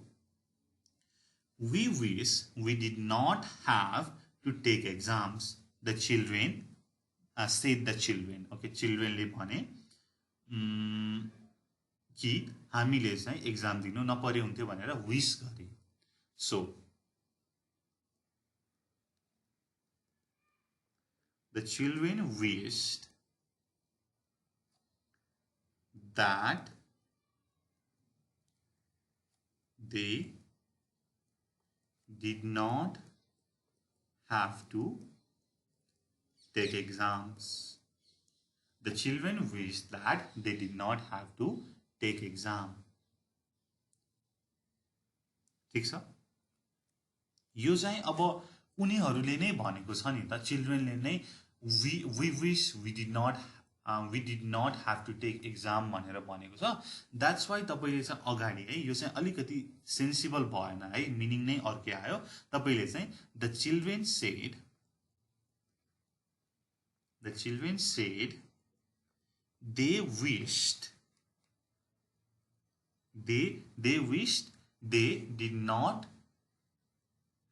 We wish we did not have to take exams. The children said the children. Okay, children ले भने कि हामीले चाहिँ एक्जाम दिनु नपरे हुन्थ्यो भनेर विश गरे। So the children wished that they did not have to take exams. The children wished that they did not have to take exam. ठीक छ? यो चाहिँ अब उनीहरूले नै भनेको छ नि त, चिल्ड्रेनले नै we wish we did not have to take exam भनेर भनेको छ। That's why तपाईले चाहिँ अगाडि है यो चाहिँ अलिकति सेन्सिबल भएन है, मिनिङ नै अर्कै आयो। तपाईले चाहिँ the children said they wished they did not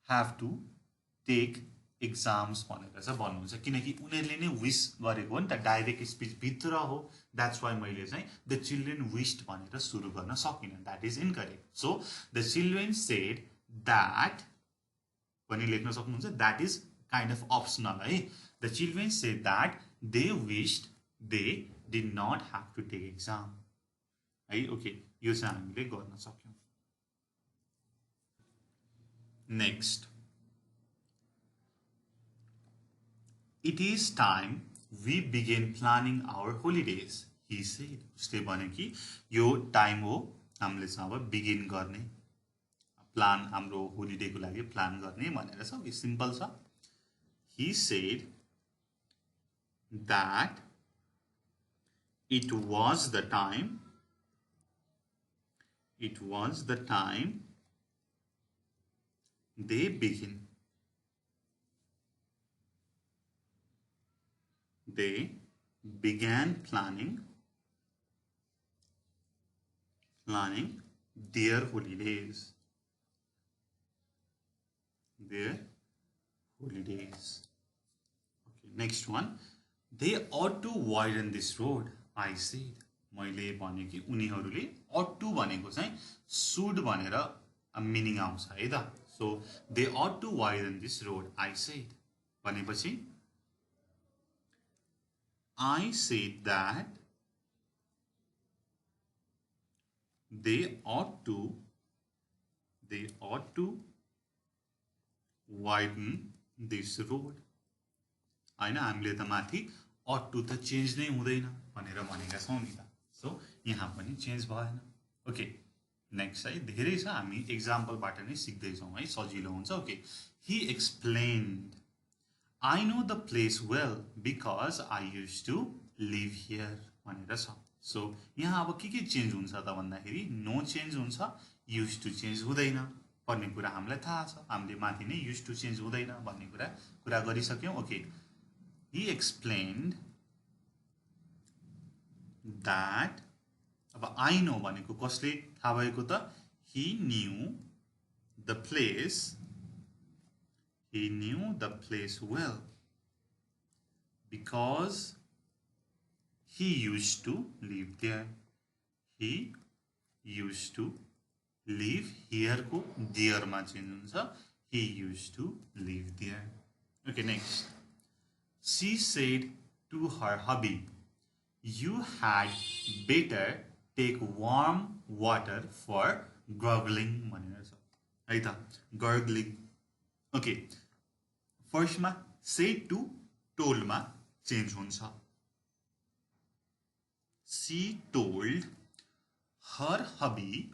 have to take exams भनेर चाहिँ भन्नुहुन्छ, किनकि उनीहरूले नै विश गरेको हो नि त, डाइरेक्ट स्पीच भित्र हो। That's why मैले चाहिँ the children wished भनेर सुरु गर्न सकिनँ। That is incorrect. So the children said that पनि लेख्न सक्नुहुन्छ, that is kind of optional है। The children said that they wished they did not have to take exam है। ओके, यो चाहिँ हामीले गर्न सक्यौं। Next, it is time we begin planning our holidays, he said. उसले भने कि यो टाइम हो हामीले चाहिँ अब बिगिन गर्ने, प्लान हाम्रो होलिडेको लागि प्लान गर्ने भनेर छ। यो सिम्पल छ। He said that it was the time they began planning their holidays. Okay, next one. They ought to widen this road, I said. मैले भने कि उनीहरूले ought to भनेको चाहिँ should भनेर मिनिङ आउँछ है त। So they ought to widen this road, I said भनेपछि I said that they ought to widen this road हैन। हामीले त माथि ought to त चेन्ज नै हुँदैन भनेर भनेका छौं नि त। सो यहाँ पनि चेन्ज भएन। ओके, नेक्स्ट है, धेरै छ, हामी एक्जाम्पलबाट नै सिक्दै छौं है, सजिलो हुन्छ। Okay, he explained, I know the place well because I used to live here भनेर छ। सो यहाँ अब के चेन्ज हुन्छ त भन्दाखेरि नो चेन्ज हुन्छ, used to चेन्ज हुँदैन भन्ने कुरा हामीलाई थाहा छ। हामीले माथि नै used to चेन्ज हुँदैन भन्ने कुरा गरिसक्यौं। ओके, he explained that, अब I know भनेको कसले थाहा भएको त, he knew the place well because he used to live there. He used to live here को there मा चेन्ज हुन्छ, he used to live there. Okay, next. She said to her hubby, you had better take warm water for gurgling भनेर छ है त, gurgling। Okay, फर्स्टमा said to told मा change हुन्छ। She told her hubby,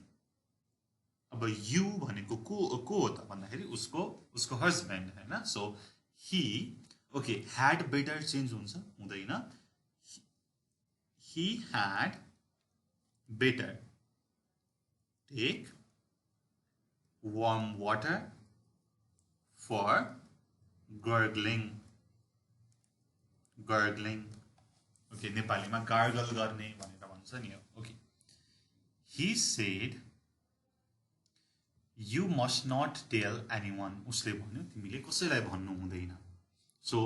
अब you भनेको को हो त भन्दाखेरि उसको हस्बैंड हैन। So he, okay had better change हुन्छ हुँदैन he had better take warm water for gargling okay नेपालीमा गार्गल गर्ने भनेर भन्छ नि okay he said you must not tell anyone उसले भन्यो तिमीले कसैलाई भन्नु हुँदैन सो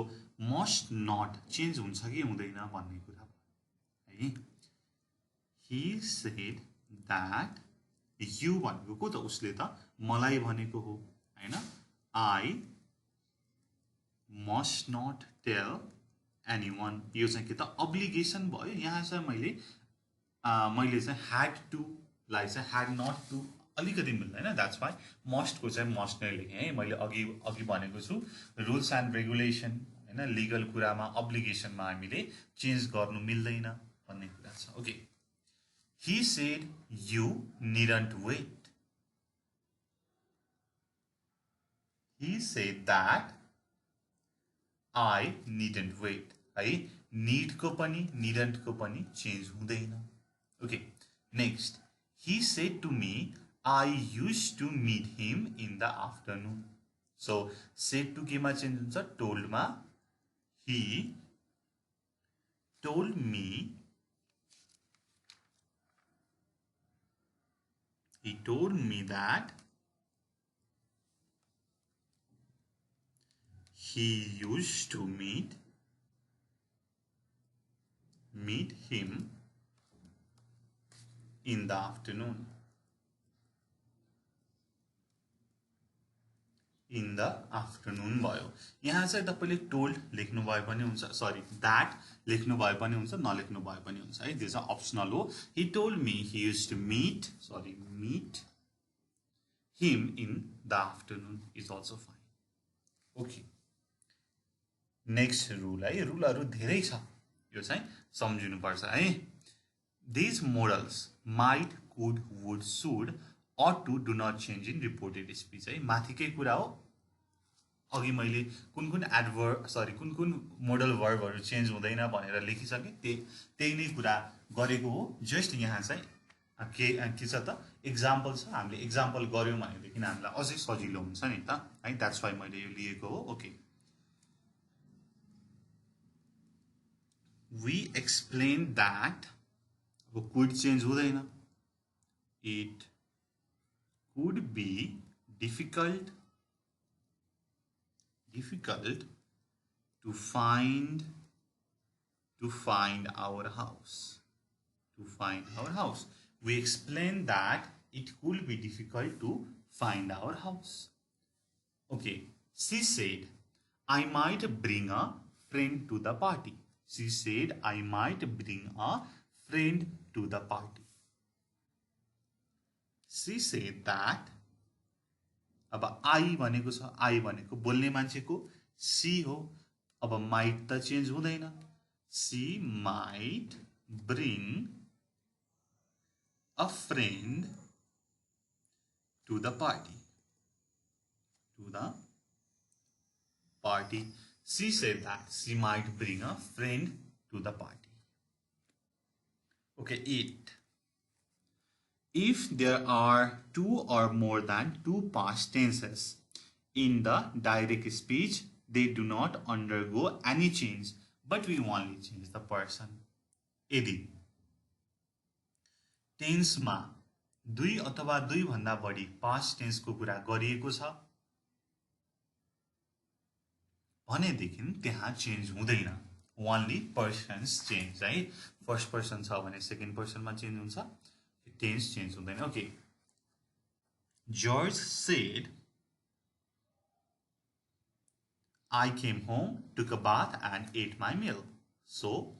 must not चेन्ज हुन्छ कि हुँदैन भन्ने कुरा है he said that you भनेको को त उसले त मलाई भनेको हो हैन I must not tell anyone यो चाहिँ के त obligation भयो यहाँ चाहिँ मैले चाहिँ had to लाई चाहिँ had not to अलिकति मिल्दैन that's why must को चाहिँ must नै लेखेँ है मैले अघि भनेको छु rules and regulation हैन लीगल कुरामा obligation मा हामीले चेन्ज गर्नु मिल्दैन भन्ने कुरा छ okay he said you needn't wait he said that I needn't wait है need को पनि needn't को पनि चेन्ज हुँदैन okay next he said to me I used to meet him in the afternoon so said to केमा change हुन्छ told मा he told me that he used to meet him in the afternoon भयो यहाँ चाहिँ तपाईले told लेख्नु भए पनि हुन्छ सरी that लेख्नु भए पनि हुन्छ नलेख्नु भए पनि हुन्छ है त्यो चाहिँ अप्सनल हो he told me he used to meet him in the afternoon is also fine okay next rule है रुलहरु धेरै छ यो चाहिँ सम्झिनु पर्छ है these modals might could would should ought to do not change in reported speech है माथिकै कुरा हो अघि मैले कुन मोडल वर्बहरु चेन्ज हुँदैन भनेर लेखिसके त्यही नै कुरा गरेको हो जस्ट यहाँ चाहिँ के छ त एक्जाम्पल छ हामीले एक्जाम्पल गर्यौं भनेदेखि हामीलाई अझै सजिलो हुन्छ नि त है दैट्स व्हाई मैले यो लिएको हो ओके we explained that अब could change हुँदैन it could be difficult to find our house we explained that it could be difficult to find our house okay she said I might bring a friend to the party she said I might bring a friend to the party she said that अब I भनेको छ I भनेको बोल्ने मान्छेको she हो अब might त change हुँदैन she might bring a friend to the party she said that she might bring a friend to the party okay 8 if there are two or more than two past tenses in the direct speech they do not undergo any change but we only change the person यदि tense मा दुई अथवा दुई भन्दा बढी past tense को कुरा गरिएको छ भनेदेखि त्यहाँ चेन्ज हुँदैन ओन्ली पर्सन्स चेन्ज है फर्स्ट पर्सन छ भने सेकेन्ड पर्सन मा चेन्ज हुन्छ टेन्स चेन्ज हुँदैन okay George shed I came home, took a bath and ate my meal. So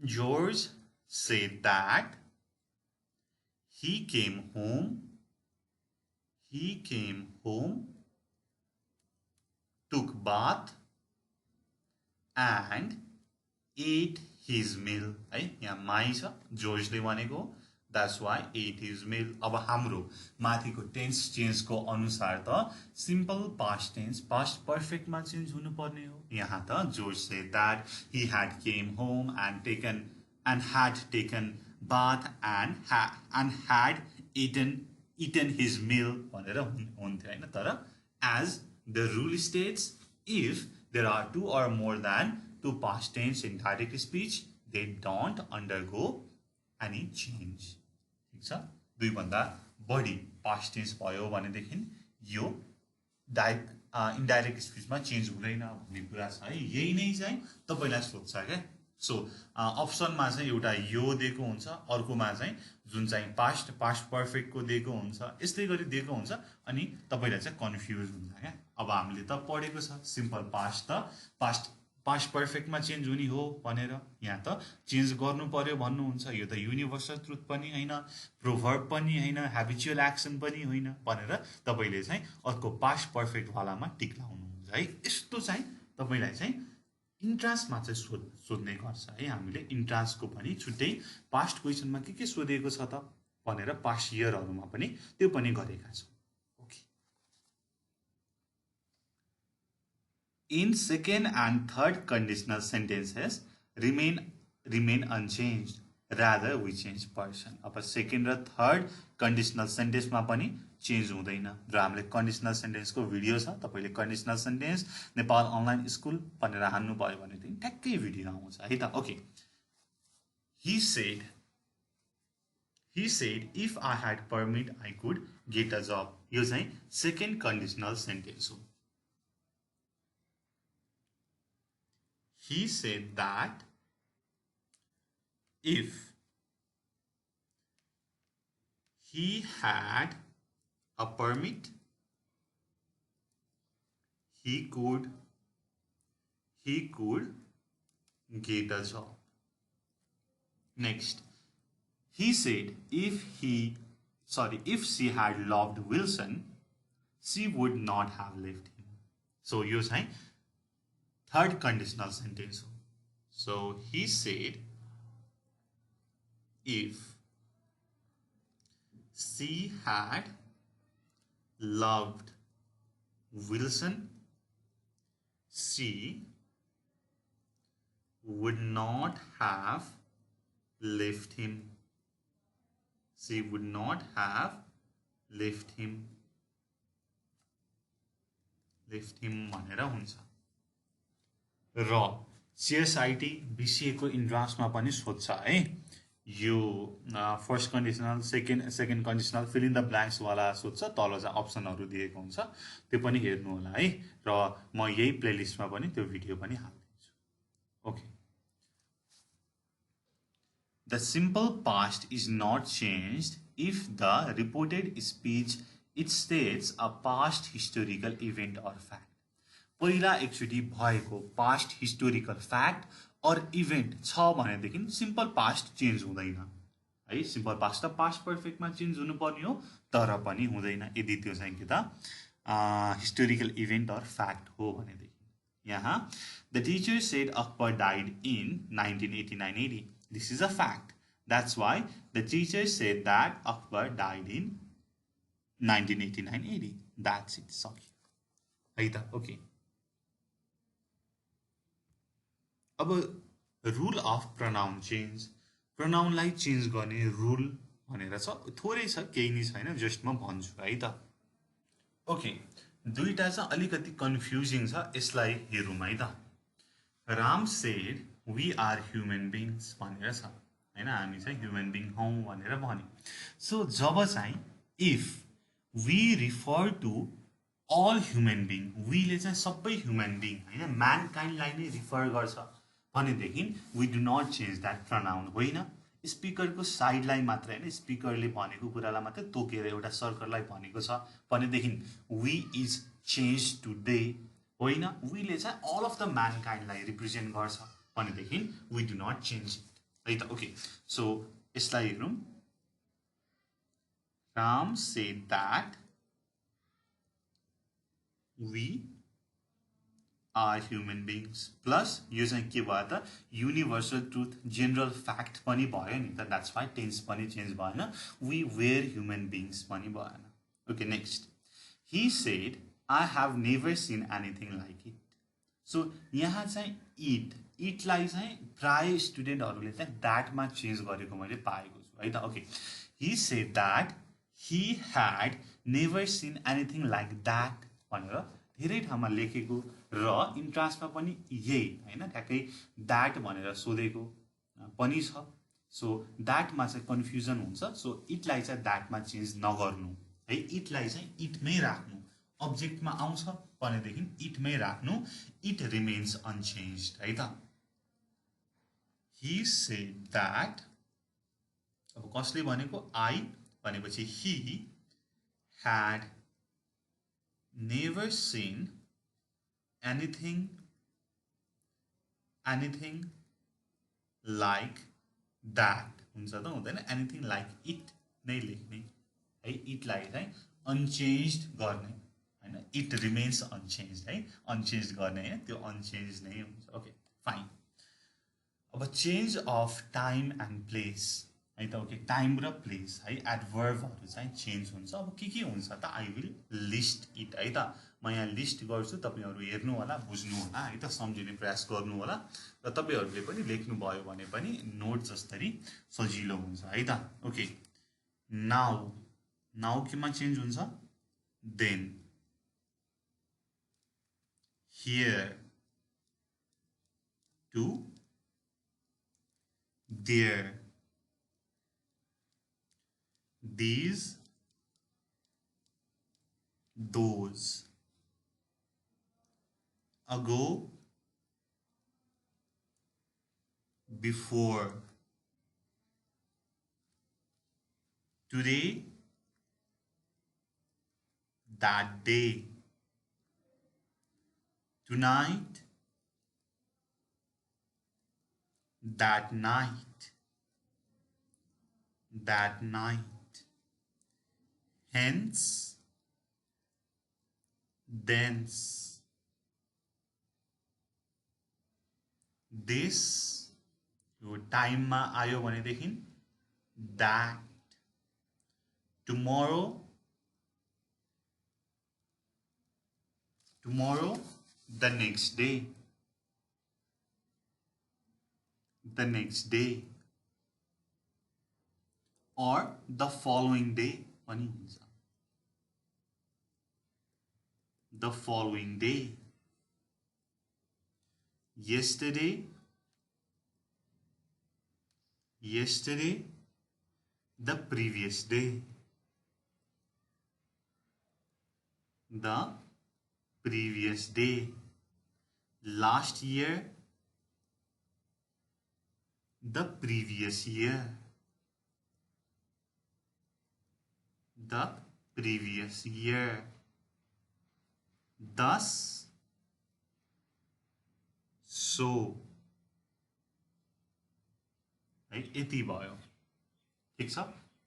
George said that he came home, took bath and ate his meal. है यहाँ my छ जोर्जले भनेको That's why it is male. अब हाम्रो माथिको tense चेन्जको अनुसार त सिम्पल पास्ट टेन्स पास्ट पर्फेक्टमा चेन्ज हुनुपर्ने हो. यहाँ त George said that he had came home and had taken bath and had eaten his meal भनेर हुन्थ्यो हैन. तर as the rule states, if there are two or more than two past tense in direct speech, they don't undergo any change. ठीक छ. दुई भन्दा बढी past tense भयो भनेदेखि यो इन्डाइरेक्ट स्पिचमा चेन्ज हुँदैन भन्ने कुरा छ है. यही नै चाहिँ तपाईलाई सोध्छ क्या. सो अप्सनमा चाहिँ एउटा यो दिएको हुन्छ, अर्कोमा चाहिँ जुन चाहिँ पास्ट पर्फेक्टको दिएको हुन्छ, यस्तै गरी दिएको हुन्छ अनि तपाईलाई चाहिँ कन्फ्युज हुन्छ क्या. अब हामीले त पढेको छ सिम्पल पास्ट त पास्ट पर्फेक्टमा चेन्ज हुने हो भनेर. यहाँ त चेन्ज गर्नु पर्यो भन्नुहुन्छ. यो त युनिभर्सल ट्रुथ पनि होइन, प्रोभर्ब पनि होइन, ह्याबिचुअल एक्सन पनि होइन भनेर तपाईले चाहिँ अर्को पास्ट पर्फेक्ट वालामा टिक लाउनुहुन्छ है. यस्तो चाहिँ तपाईलाई चाहिँ इन्ट्रान्समा चाहिँ सोध्ने गर्छ है. हामीले इन्ट्रान्सको पनि छुट्टै पास्ट क्वेसनमा के सोधेको छ त भनेर पास्ट इयरहरुमा पनि त्यो पनि गरेका छौं. In second and third conditional sentences remain unchanged. Rather, we change person. अब second र third conditional sentence मा पनि चेन्ज हुँदैन. र हामीले conditional sentence को भिडियो छ, तपाईले conditional sentence Nepal online school भनेर हान्नु भयो भने चाहिँ ठ्याक्कै भिडियो आउँछ है त. Okay. He said if I had permit I could get a job. यो चाहिँ second conditional sentence हो. He said that if he had a permit, he could get a job. Next, he said if she had loved Wilson, she would not have left him. So you say third conditional sentence. So he said if she had loved Wilson, she would not have left him. She would not have left him भनेर हुन्छ. र CSIT BCA को इन्ट्रान्समा पनि सोध्छ है. यो first conditional second conditional fill in the blanks वाला सोध्छ. तल चाहिँ अप्सनहरु दिएको हुन्छ, त्यो पनि हेर्नु होला है. र म यही प्लेलिस्टमा पनि त्यो भिडियो पनि हाल्दिन्छु. Okay. The simple past is not changed if the reported speech it states a past historical event or fact. पहिला एकचोटी भएको पास्ट हिस्टोरिकल फ्याक्ट और इभेन्ट छ भनेदेखि सिम्पल पास्ट चेन्ज हुँदैन है. सिम्पल पास्ट त पास्ट पर्फेक्टमा चेन्ज हुनुपर्ने हो, तर पनि हुँदैन यदि त्यो चाहिँ के त हिस्टोरिकल इभेन्ट और फ्याक्ट हो भनेदेखि. यहाँ the teacher shed Akbar died in 1989-80. This is a fact. That's why the teacher said that Akbar died in 1989-80. That's it. Sorry. है त. ओके. अब रूल अफ प्रोनाउन चेन्ज. प्रोनाउनलाई चेन्ज गर्ने रूल भनेर छ, थोरै छ, केही नै छैन, जस्ट म भन्छु है त. ओके. दुईटा चाहिँ अलिकति कन्फ्युजिङ छ, यसलाई हेरौँ है त. Ram said we are human beings भनेर छ हैन. हामी चाहिँ ह्युमन बिङ हौ भनेर भन्यो. सो जब चाहिँ if we refer to all human being, वीले चाहिँ सबै ह्युमन बिङ हैन म्यानकाइन्डलाई नै रिफर गर्छ भनेदेखि we do not change that pronoun. होइन, स्पिकरको साइडलाई मात्र हैन, स्पिकरले भनेको कुरालाई मात्रै तोकेर एउटा सर्कललाई भनेको छ भनेदेखि we is change to they होइन. वीले चाहिँ अल अफ द म्यानकाइन्डलाई रिप्रेजेन्ट गर्छ भनेदेखि वी डु नट चेन्ज है त. ओके. सो यसलाई हेरौँ. Ram shed that we are human beings. Plus, यो चाहिँ के भयो त universal truth, general fact पनि भयो नि त. That's why tense पनि change भएन. We were human beings पनि भएन. Okay, next. He said, I have never seen anything like it. So, यहाँ चाहिँ it लाई चाहिँ प्राय स्टुडेन्टहरूले चाहिँ that मा चेन्ज गरेको मैले पाएको छु है त. Okay. He said that he had never seen anything like that भनेर धेरै ठाउँमा लेखेको र इन्ट्रान्समा पनि यही हैन ठ्याक्कै that भनेर सोधेको पनि छ. सो that मा चाहिँ कन्फ्युजन हुन्छ. सो it लाई चाहिँ that मा चेन्ज नगर्नु है. it लाई चाहिँ it मै राख्नु. अब्जेक्टमा आउँछ भनेदेखि it मै राख्नु. it remains unchanged है त. He said that अब कसले भनेको I भनेपछि he had never seen anything like that हुन्छ त हुँदैन. anything like it नै लेख्ने है. it लाई चाहिँ unchanged गर्ने हैन. it remains unchanged है. unchanged गर्ने हैन त्यो unchanged नै हुन्छ. Okay fine. अब change of time and place है त. ओके टाइम र प्लेस है एडभर्बहरू चाहिँ चेन्ज हुन्छ. अब के हुन्छ त आई विल लिस्ट इट है त. म यहाँ लिस्ट गर्छु, तपाईहरु हेर्नु होला, बुझ्नु होला है त, सम्झिने प्रयास गर्नु होला र तपाईहरुले पनि लेख्नु भयो भने पनि नोट जस्तै सजिलो हुन्छ है त. ओके नाउ केमा चेन्ज हुन्छ? Then here to there these those ago before today that day tonight that night hence thence this यो टाइममा आयो भनेदेखि that tomorrow the next day or the following day पनि हुन्छ. The following day, yesterday, the previous day, last year, the previous year, thus, so है. यति भयो. ठीक छ.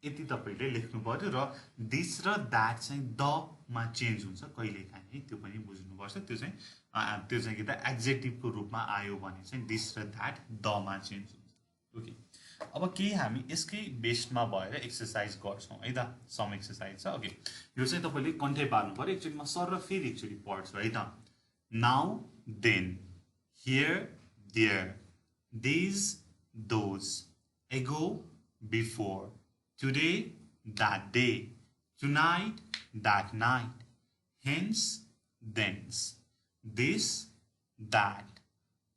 यति तपाईले लेख्नु पर्यो र दिस र दैट चाहिँ द मा चेन्ज हुन्छ कहिलेकाहीँ है. त्यो पनि बुझ्नुपर्छ. त्यो चाहिँ के त एडजेक्टिभको रूपमा आयो भने चाहिँ दिस र दैट द मा चेन्ज हुन्छ. ओके अब के हामी यसकै बेस्डमा भएर एक्सरसाइज गर्छौं है त. सम एक्सरसाइज छ. ओके यो चाहिँ तपाईले कन्ठै पार्नु पर्यो. एकचोटी म सर र फेरि एकचोटी पढ्छु है त. Now then here there this those ago before today that day tonight that night hence thence this that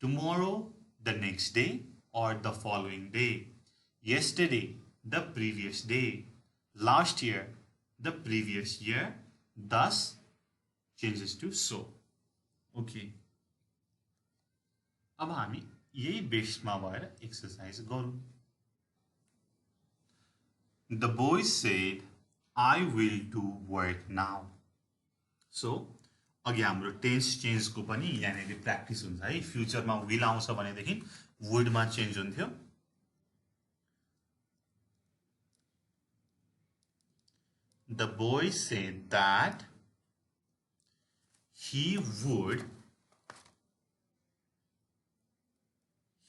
tomorrow the next day or the following day yesterday the previous day last year the previous year thus changes to so. okay अब हामी यही बेस्डमा भएर exercise गरौँ. The boy said, I will do work now. So, अघि हाम्रो tense चेन्जको पनि यहाँनिर practice हुन्छ है. फ्युचरमा विल आउँछ भनेदेखि वुडमा चेन्ज हुन्थ्यो. The boy said that he would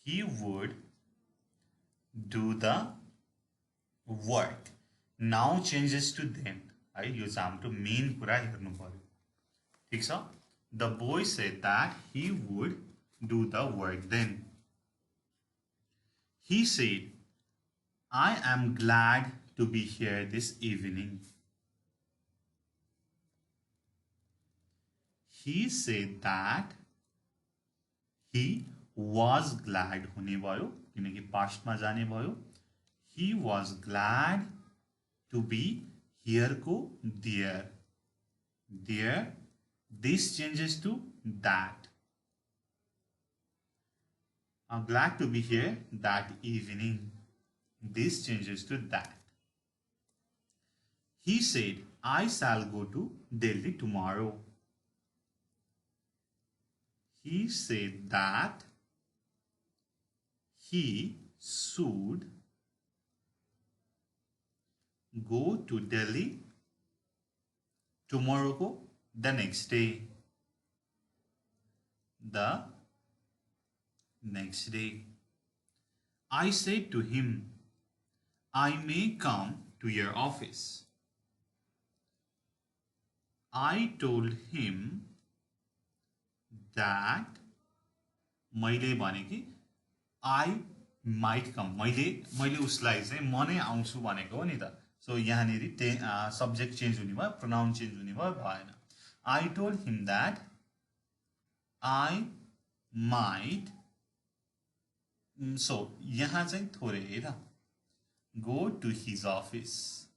he would do the work. Now changes to then. है यो चाहिँ हाम्रो मेन कुरा हेर्नु पर्यो. ठीक छ. The boy said that he would do the work then. He said, I am glad to be here this evening. He said that he was glad हुने भयो किनकि past मा जाने भयो. He was glad to be here को there. There. This changes to that. I'm glad to be here that evening. This changes to that. He said, I shall go to Delhi tomorrow. He said that he should go to Delhi tomorrow को the next day. The next day. I said to him, I may come to your office. I told him that मैले भने कि I might come. मैले उसलाई चाहिँ म नै आउँछु भनेको हो नि त. सो यहाँनेरि सब्जेक्ट चेन्ज हुने भयो, प्रोनाउन चेन्ज हुने भयो, भएन. I told him that I might. So यहाँ चाहिँ थोरै है त. Go to his office.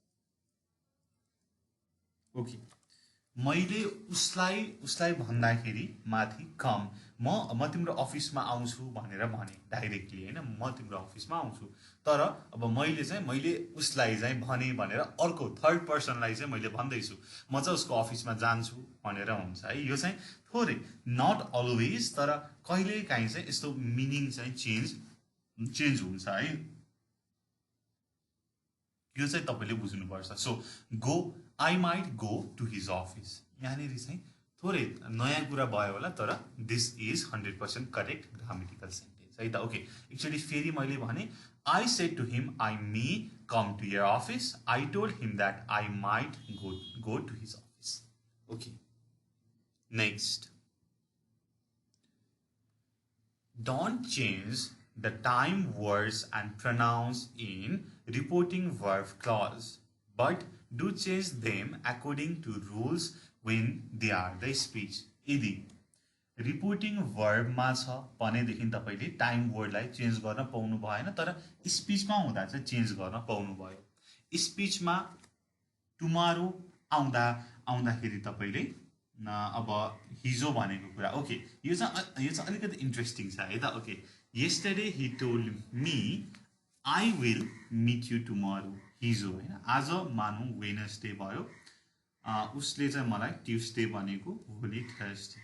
Okay. मैले उसलाई भन्दाखेरि माथि कम म तिम्रो अफिसमा आउँछु भनेर भने डाइरेक्टली हैन. म तिम्रो अफिसमा आउँछु. तर अब मैले उसलाई चाहिँ भने भनेर अर्को थर्ड पर्सनलाई चाहिँ मैले भन्दै छु. म चाहिँ उसको अफिसमा जान्छु भनेर हुन्छ है. यो चाहिँ थोरै नट अलवेज तर कहिलेकाहीँ चाहिँ यस्तो मिनिङ चाहिँ चेन्ज हुन्छ है. यो चाहिँ तपाईले बुझ्नुपर्छ. So go I might go to his office. यहाँनेरि चाहिँ थोरै नयाँ कुरा भयो होला तर this is 100% correct grammatical sentence है त. ओके. एक्चुअली फेरि मैले भने I said to him I may come to your office. I told him that I might go to his office. Okay. Next. Don't change the time, words and pronouns in reporting verb clause, but do change them according to rules when they are the speech. यदि reporting भर्बमा छ भनेदेखि तपाईले time वर्डलाई change गर्न पाउनु भएन तर स्पीचमा हुँदा चाहिँ चेन्ज गर्न पाउनु भयो. स्पीचमा टुमारो आउँदाखेरि तपाईले अब हिजो भनेको कुरा. ओके. यो चाहिँ अलिकति इन्ट्रेस्टिङ छ है त. Okay. yesterday he told me I will meet you tomorrow. हिजो हैन. आज मानौ वेडनेसडे भयो. उसले चाहिँ मलाई ट्युसडे भनेको भोलि थर्सडे.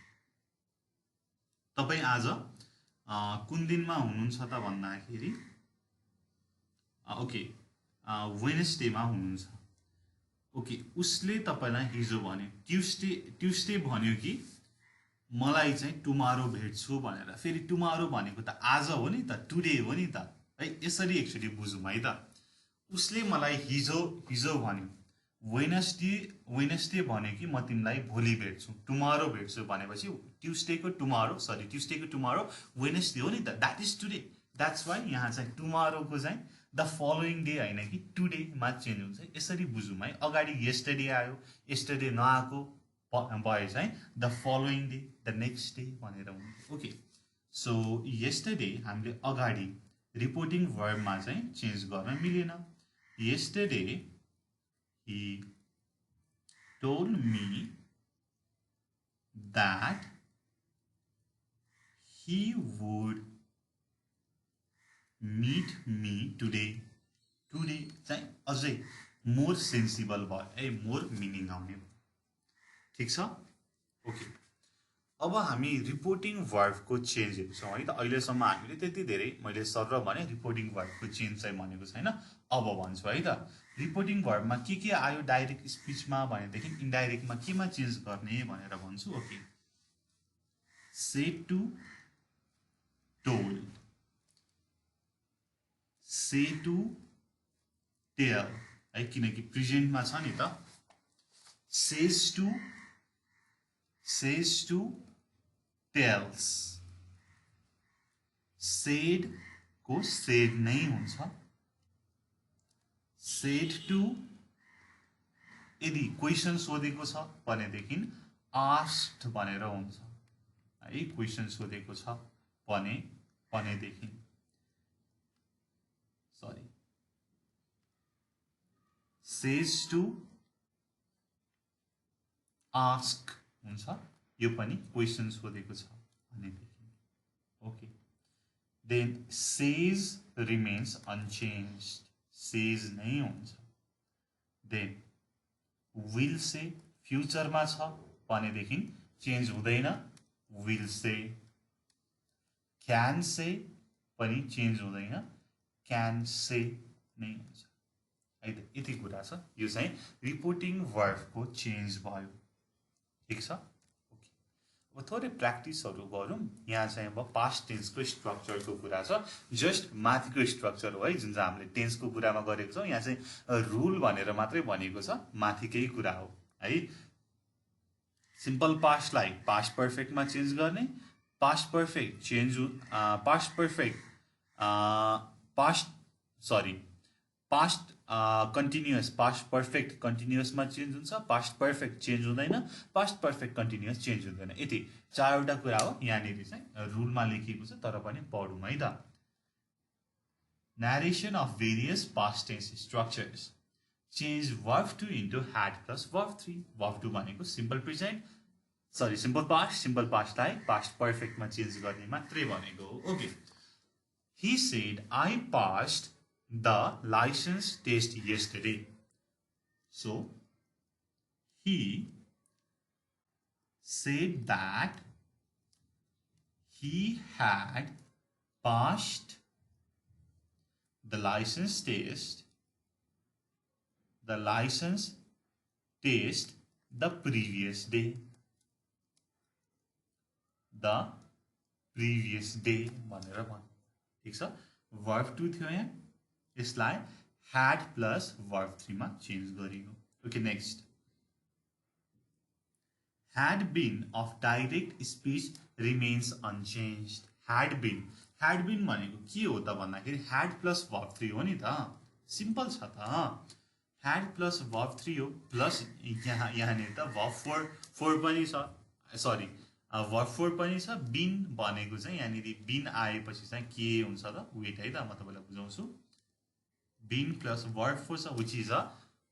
तपाई आज कुन दिनमा हुनुहुन्छ त भन्दाखेरि ओके वेडनेसडेमा हुनुहुन्छ. ओके. उसले तपाईलाई हिजो भन्यो ट्युसडे भन्यो कि मलाई चाहिँ टुमारो भेट्छु भनेर. फेरि टुमारो भनेको त आज हो नि त, टुडे हो नि त है. यसरी एक्चुअली बुझौँ है त. उसले मलाई हिजो भन्यो. वेडनेसडे भन्यो कि म तिमीलाई भोलि भेट्छु, टुमारो भेट्छु भनेपछि ट्युसडेको टुमारो वेडनेसडे हो नि त. That is today. That's why यहाँ चाहिँ टुमारोको चाहिँ द फलोइङ डे होइन कि टुडेमा चेन्ज हुन्छ. यसरी बुझौँ है. अगाडि येस्टरडे आयो, येस्टरडे नआएको भए चाहिँ the following day, the next day भनेर हुन्छ. ओके. सो येस्टरडे हामीले अगाडि रिपोर्टिङ भर्बमा चाहिँ चेन्ज गर्न मिलेन. Yesterday he told me that he would meet me today. Today चाहिँ अझै मोर सेन्सिबल भयो, मोर मिनिङ आउने. ठीक छ. ओके. अब हामी रिपोर्टिङ भर्बको चेन्ज हेर्छौँ है त. अहिलेसम्म हामीले त्यति धेरै मैले सर भने रिपोर्टिङ भर्बको चेन्ज चाहिँ भनेको छैन. अब भन्छु है त. रिपोर्टिङ भर्बमा के आयो डाइरेक्ट स्पिचमा भनेदेखि इन्डाइरेक्टमा केमा चेन्ज गर्ने भनेर भन्छु. Okay. Said to told. say to tell है किनकि प्रेजेन्ट मा छ नि त says to tells said को said नै हुन्छ said to यदि क्वेशन सोधेको छ भनेदेखि asked भनेर हुन्छ है क्वेशन सोधेको छ भनेदेखि सरी says to ask हुन्छ यो पनि क्वेशन सोधेको छ भनेदेखि okay then says remains unchanged says नै हुन्छ then will say future मा छ भनेदेखि चेन्ज हुँदैन will say can say पनि चेन्ज हुँदैन can say नै हुन्छ है त यति कुरा छ यो चाहिँ रिपोर्टिङ वर्ब को चेन्ज भयो ठीक छ ओके अब थोरै प्र्याक्टिसहरु गरौँ यहाँ चाहिँ अब पास्ट टेन्स को स्ट्रक्चर को कुरा छ जस्ट माथिको स्ट्रक्चर हो है जुन चाहिँ हामीले टेन्स को कुरामा गरेको छौं यहाँ चाहिँ रुल भनेर मात्रै भनेको छ माथिकै कुरा हो है सिम्पल पास्ट लाई पास्ट पर्फेक्ट मा चेन्ज गर्ने past perfect change past perfect past continuous past perfect continuous मा चेन्ज हुन्छ पास्ट पर्फेक्ट चेन्ज हुँदैन पास्ट पर्फेक्ट कन्टिन्युअस चेन्ज हुँदैन यति चारवटा कुरा हो यहाँनिर चाहिँ रुलमा लेखिएको छ तर पनि पढौँ है त narration of various past tense structures change verb 2 into had plus verb 3 verb 2 भनेको simple present sorry simple past लाई past perfect मा चेन्ज गर्ने मात्रै भनेको हो okay he said I passed the license test yesterday so he said that he had passed the license test the previous day भनेर भन्छ ठीक छ verb 2 थियो यहाँ यसलाई had plus verb 3 मा चेन्ज गरियो okay next had been of direct speech remains unchanged had been भनेको के हो त भन्दाखेरि had plus verb 3 हो नि त सिम्पल छ त had plus verb 3 हो प्लस यहाँनिर त verb 4 पनि छ सरी verb 4 पनि छ been भनेको चाहिँ यहाँनिर been आएपछि चाहिँ के हुन्छ त वेट है त म तपाईलाई बुझाउँछु been plus verb 4 छ which is a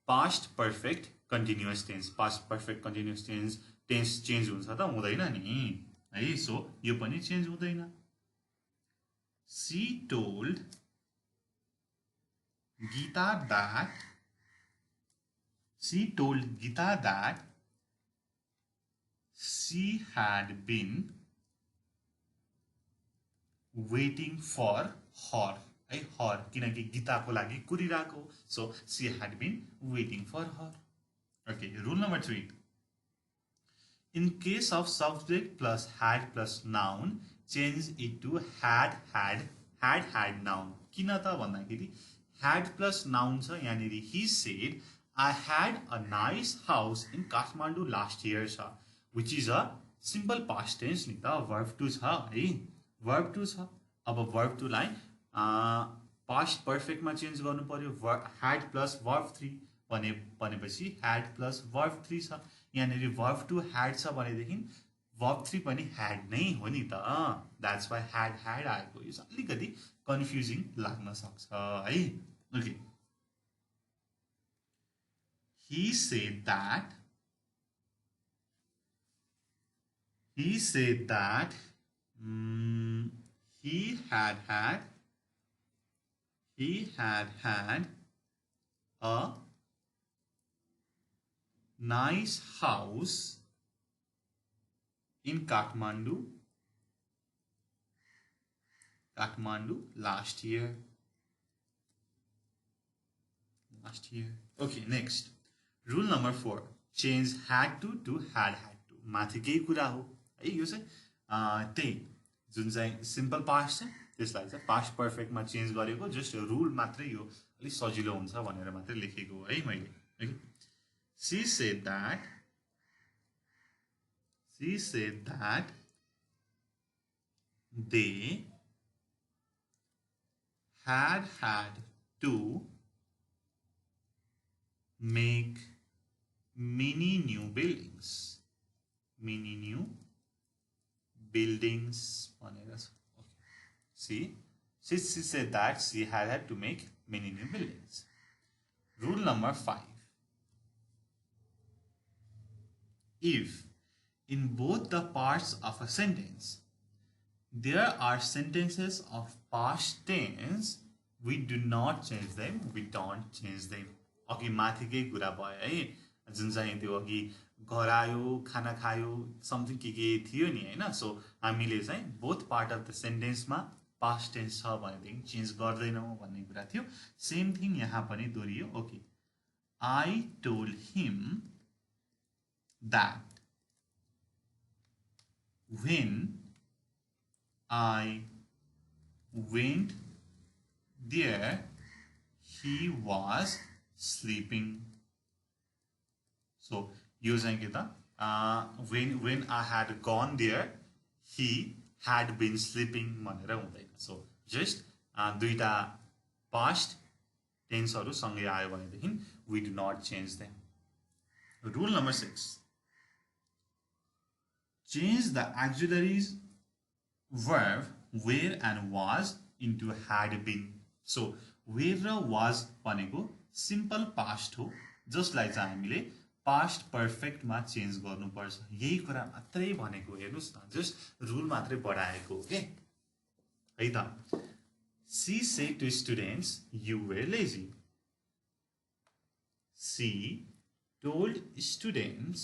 past perfect continuous tense past perfect continuous tense change हुन्छ त हुँदैन नि है सो यो पनि चेन्ज हुँदैन she told Geeta that she had been waiting for her है her किनकि गीताको लागि कुरिरहेको so she had been waiting for her okay rule number 3 in case of subject plus had plus noun change it to had noun किन त भन्दाखेरि had plus noun छ यहाँनिर he said I had a nice house in Kathmandu last year छ which is a simple past tense नि त verb 2 छ है verb 2 छ अब verb 2 लाई past perfect मा चेन्ज गर्नु पर्यो had plus verb 3 भनेपछि had plus verb 3 छ यहाँनिर verb 2 had छ भनेदेखि verb 3 पनि had नै हो नि त that's why had आएको यो अलिकति कन्फ्युजिङ लाग्न सक्छ है okay he said that he had a nice house in Kathmandu last year. Okay, next. Rule number 4. Change had to had to. माथिकै कुरा हो है यो चाहिँ त्यही जुन चाहिँ सिम्पल पास्ट छ त्यसलाई चाहिँ पास्ट पर्फेक्टमा चेन्ज गरेको जस्ट रुल मात्रै यो अलिक सजिलो हुन्छ भनेर मात्रै लेखेको है मैले okay she said that they had to make many new buildings भनेर छ she said that she had to make many new buildings. Rule number 5. If in both the parts of a sentence there are sentences of past tense, we do not change them, we don't change them. अघि माथिकै कुरा भयो है जुन चाहिँ त्यो अघि घर आयो खाना खायो समथिङ के थियो नि हैन सो हामीले चाहिँ बोथ पार्ट अफ द सेन्टेन्समा पास्ट टेन्स छ भनेदेखि चेन्ज गर्दैनौँ भन्ने कुरा थियो सेम थिङ यहाँ पनि दोहोरियो okay I told him that when I went there he was sleeping. So यो चाहिँ के त when I had gone there he had been sleeping भनेर हुँदैन सो जस्ट दुईटा पास्ट टेन्सहरु सँगै आयो भनेदेखि we do not change them. Rule number 6. Change the auxiliaries verb were and was into had been. So were र was भनेको simple past हो जसलाई चाहिँ हामीले पास्ट पर्फेक्ट मा चेन्ज गर्नुपर्छ यही कुरा मात्रै भनेको हेर्नुस् न जस्ट रुल मात्रै बढाएको हो के है त she said to students you were lazy. She told students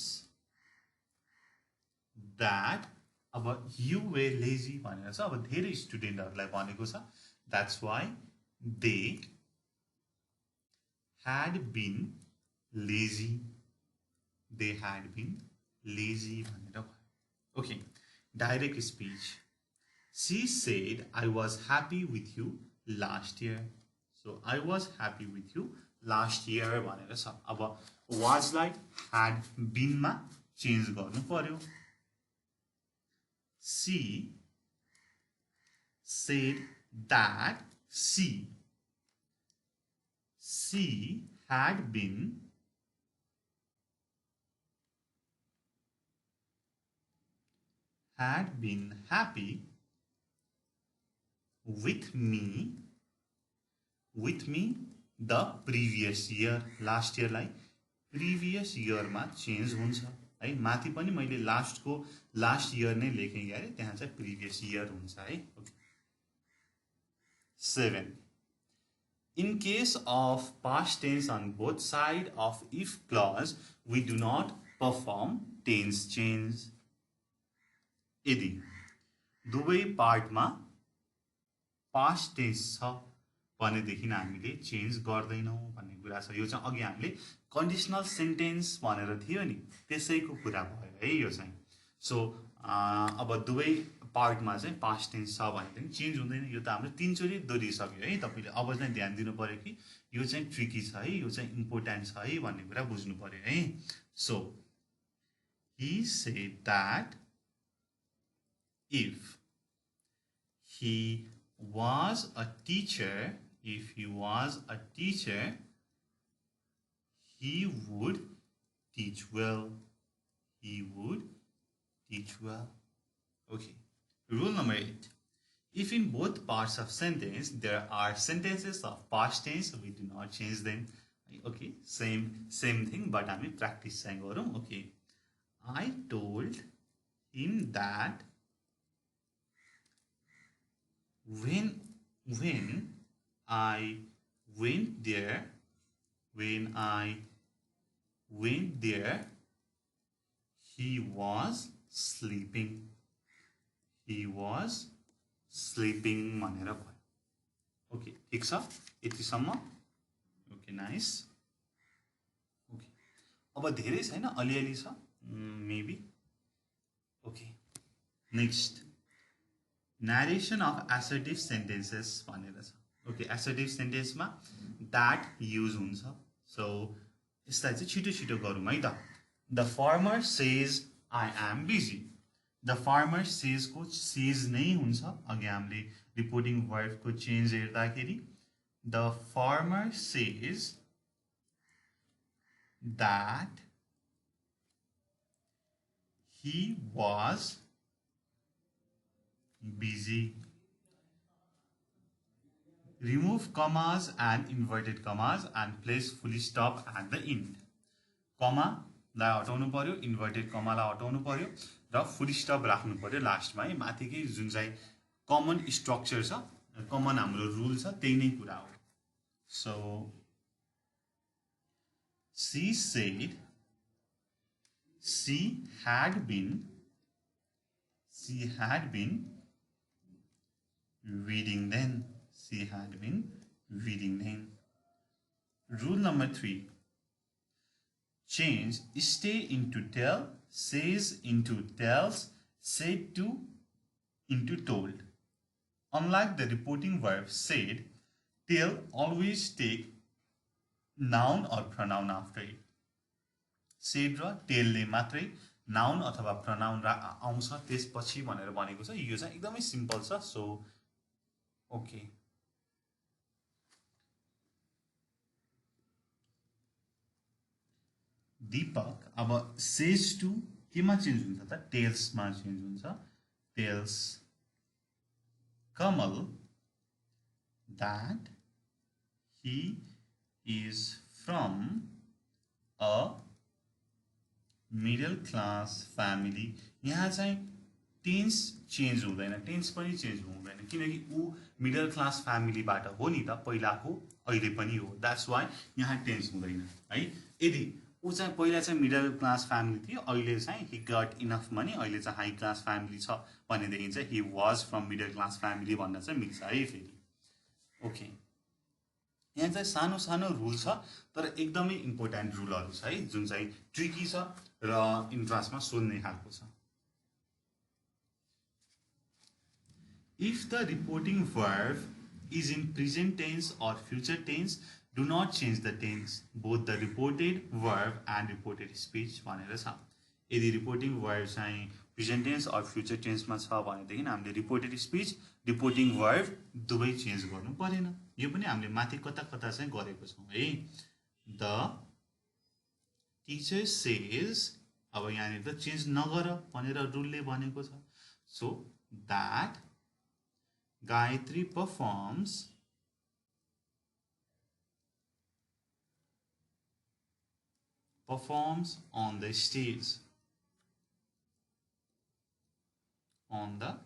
that अब you were lazy भनेर छ अब धेरै स्टुडेन्टहरुलाई भनेको छ that's why they had been lazy भनेर भयो okay direct speech she said I was happy with you last year so I was happy with you last year भनेर छ अब was लाई had been मा चेन्ज गर्नु पर्यो she said that she had been happy with me the previous year last year लाई previous year मा change हुन्छ है माथि पनि मैले लास्ट को लास्ट इयर नै लेखे गरे त्यहाँ चाहिँ प्रिभियस इयर हुन्छ है okay 7 in case of past tense on both side of if clause we do not perform tense change यदि दुवै पार्टमा पास्ट टेन्स छ भनेदेखि हामीले चेन्ज गर्दैनौं भन्ने कुरा छ यो चाहिँ अघि हामीले कन्डिसनल सेन्टेन्स भनेर थियो नि त्यसैको कुरा भयो है यो चाहिँ सो अब दुवै पार्टमा चाहिँ पास्ट टेन्स छ भनेदेखि चेन्ज हुँदैन यो त हामीले तीन चोटी दोहोरिसक्यो है तपाईले अब चाहिँ ध्यान दिनु पर्यो कि यो चाहिँ ट्रिकी छ है यो चाहिँ इम्पोर्टेन्ट छ है भन्ने कुरा बुझ्नु पर्यो है so he said that if he was a teacher he would teach well okay rule number 8 if in both parts of sentence there are sentences of past tense we do not change them okay same thing but हामी practice चाहिँ गरौँ okay I told him that when I went there he was sleeping भनेर भयो okay ठीक छ यतिसम्म okay nice okay अब धेरै छैन अलिअलि छ maybe okay narration of assertive sentences भनेर छ. ओके, assertive sentence मा that use हुन्छ. So यसलाई चाहिँ छिटो छिटो गरौँ है त. The farmer says I am busy. The farmer says को says नै हुन्छ. अघि हामीले reporting verb को change हेर्दाखेरि the farmer says that he was busy. Remove commas and inverted commas and place full stop at the end. Comma लाई हटाउनु पर्यो, inverted comma लाई हटाउनु पर्यो र full stop राख्नु पर्यो लास्ट मा है. माथिकै जुन चाहिँ common structure छ, common हाम्रो rule छ, त्यही नै कुरा हो. So she said she had been reading then. She had been reading then. Rule number 3. Change stay into tell, says into tells, said to into told. Unlike the reporting verb said, tell always take noun or pronoun after it. Said र tell ले मात्रै noun अथवा pronoun आउँछ त्यसपछि भनेर भनेको छ. यो चाहिँ एकदमै सिम्पल छ. सो ओके, दीपक अब says to केमा चेन्ज हुन्छ त? tells मा चेन्ज हुन्छ. tells Kamal that he is from a middle class family. यहाँ चाहिँ टेन्स चेन्ज हुँदैन, टेन्स पनि चेन्ज हुँदैन किनकि ऊ मिडल क्लास फ्यामिलीबाट हो नि त, पहिलाको अहिले पनि हो. द्याट्स वाइ यहाँ टेन्स हुँदैन है. यदि ऊ चाहिँ पहिला चाहिँ मिडल क्लास फ्यामिली थियो, अहिले चाहिँ ही गट इनफ मनी, अहिले चाहिँ हाई क्लास फ्यामिली छ भनेदेखि चाहिँ he was from middle class family भन्न चाहिँ मिल्छ है फेरि. ओके, यहाँ चाहिँ सानो सानो रुल छ तर एकदमै इम्पोर्टेन्ट रुलहरू छ है, जुन चाहिँ ट्रिकी छ र इन्ट्रान्समा सोध्ने खालको छ. If the reporting verb is in present tense or future tense, do not change the tense, both the reported verb and reported speech भनेर छ. यदि reporting verb चाहिँ present tense or future tense मा छ भनेदेखि हामीले reported speech, reporting verb दुवै change गर्नु परेन. यो पनि हामीले माथि कता कता चाहिँ गरेको छौं है. The teacher says, अब यहाँनिर त चेन्ज नगर भनेर रुलले भनेको छ. So that Gayatri performs on the stage. On the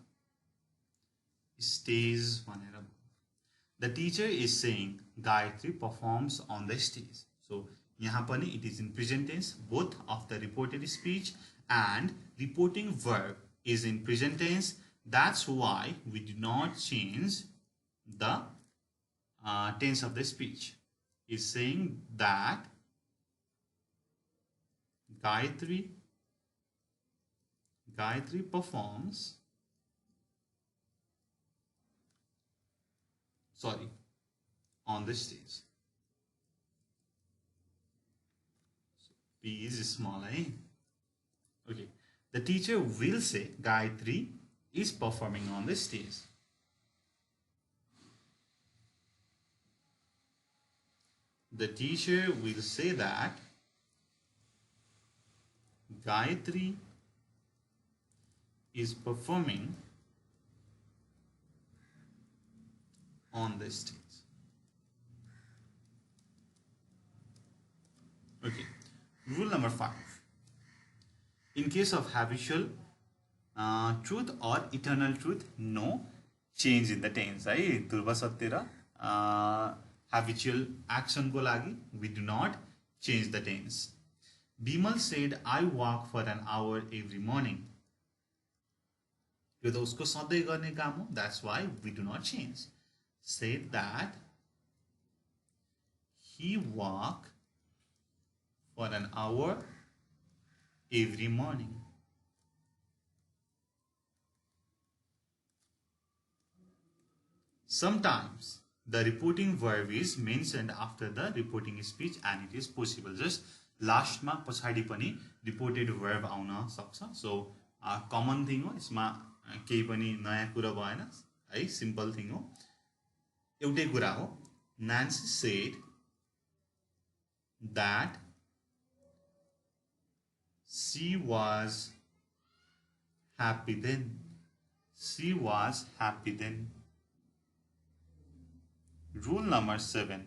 stage भनेर. The teacher is saying Gayatri performs on the stage. So यहाँ पनि it is in present tense. Both of the reported speech and reporting verb is in present tense. That's why we do not change the tense of the speech. It's saying that Gayatri performs on the stage. So P is small, eh? Okay. The teacher will say Gayatri is performing on the stage. The teacher will say that Gayatri is performing on the stage. Okay. Rule number 5. In case of habitual truth or eternal truth, no change in the tense. है ध्रुव सत्य र habitual action को लागि we do not change the tense. Bimal said I walk for an hour every morning. यो त उसको सधैँ गर्ने काम हो. That's why we do not change. Said that he walk for an hour every morning. sometimes the reporting verb is mentioned after the reporting speech and it is possible. Just last मा पछाडी पनि reported verb आउन सक्छ. So common thing हो, यसमा केही पनि नयाँ कुरा भएन है, simple thing हो. एउटै कुरा हो. Nancy said that she was happy then. She was happy then. Rule number 7.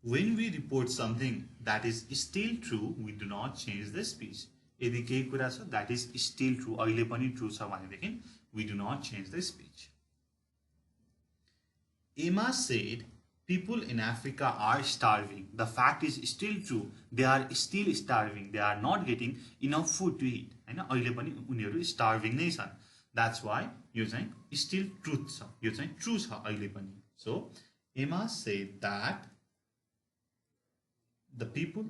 When we report something that is still true, we do not change the speech. यदि केही कुरा छ that is still true, अहिले पनि true छ भनेदेखि we do not change the speech. Emma said people in Africa are starving. The fact is still true. They are still starving. They are not getting enough food to eat. हैन, अहिले पनि उनीहरु starving नै छन्. That's why यो चाहिँ still truth छ. यो चाहिँ true छ अहिले पनि. So Emma said that the people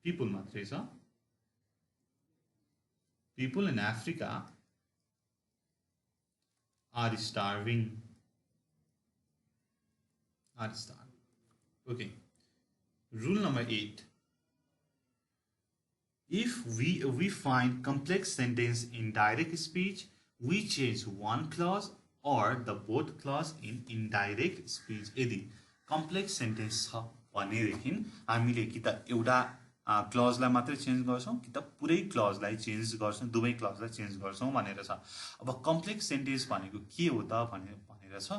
मात्रै छ. People in Africa are starving. Okay. Rule number 8. If we find complex sentence in direct speech, we change one clause or the both clause in indirect speech. यदि complex sentence छ भनेदेखि हामीले कि त एउटा clause लाई मात्रै चेन्ज गर्छौं कि त पुरै clause लाई चेन्ज गर्छौं, दुवै clause लाई चेन्ज गर्छौं भनेर छ. अब complex sentence भनेको के हो त भनेर छ.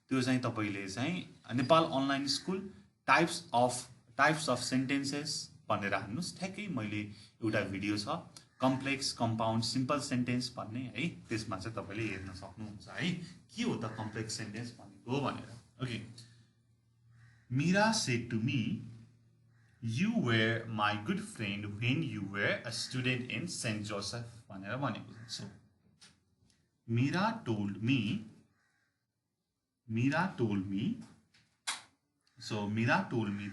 त्यो चाहिँ तपाईले चाहिँ Nepal online school types of sentences भनेर हान्नुस्. ठ्याक्कै मैले एउटा भिडियो छ कम्प्लेक्स, कम्पाउन्ड, सिम्पल सेन्टेन्स भन्ने है, त्यसमा चाहिँ तपाईले हेर्न सक्नुहुन्छ है के हो त कम्प्लेक्स सेन्टेन्स भनेको भनेर. Okay. Meera said to me, you were my good friend when you were a student in St. Joseph भनेर भनेको छ. So Meera told me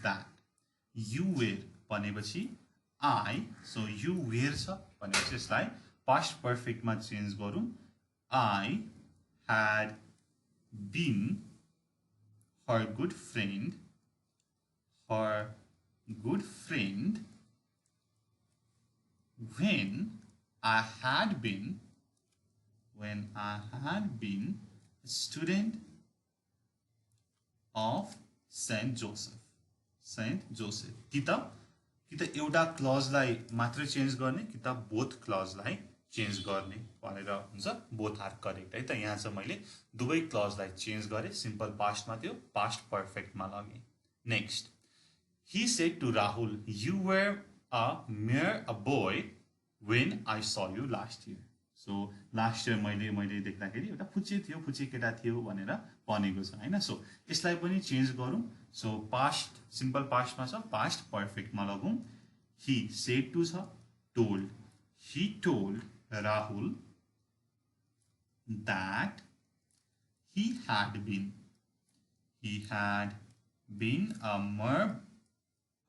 that you were भनेपछि I, so you were छ भनेपछि यसलाई past perfect मा change गरौँ. I had been her good friend when I had been a student of St. Joseph. कि त एउटा क्लज लाई मात्र चेन्ज गर्ने कि त बोथ क्लज लाई चेन्ज गर्ने भनेर हुन्छ. बोथ आर करेक्ट है त. यहाँ चाहिँ मैले दुवै क्लज लाई चेन्ज गरे. सिम्पल पास्ट मा थियो, पास्ट पर्फेक्ट मा लगे. Next. He said to Rahul, you were a boy when I saw you last year. So last year मैले देख्दाखेरि एउटा फुच्चे केटा थियो भनेर भनेको छ हैन. सो यसलाई पनि चेन्ज गरौँ. सो पास्ट सिम्पल पास्ट मा छ, पास्ट पर्फेक्ट मा लगौँ. He said to छ, told. He told Rahul that he had been a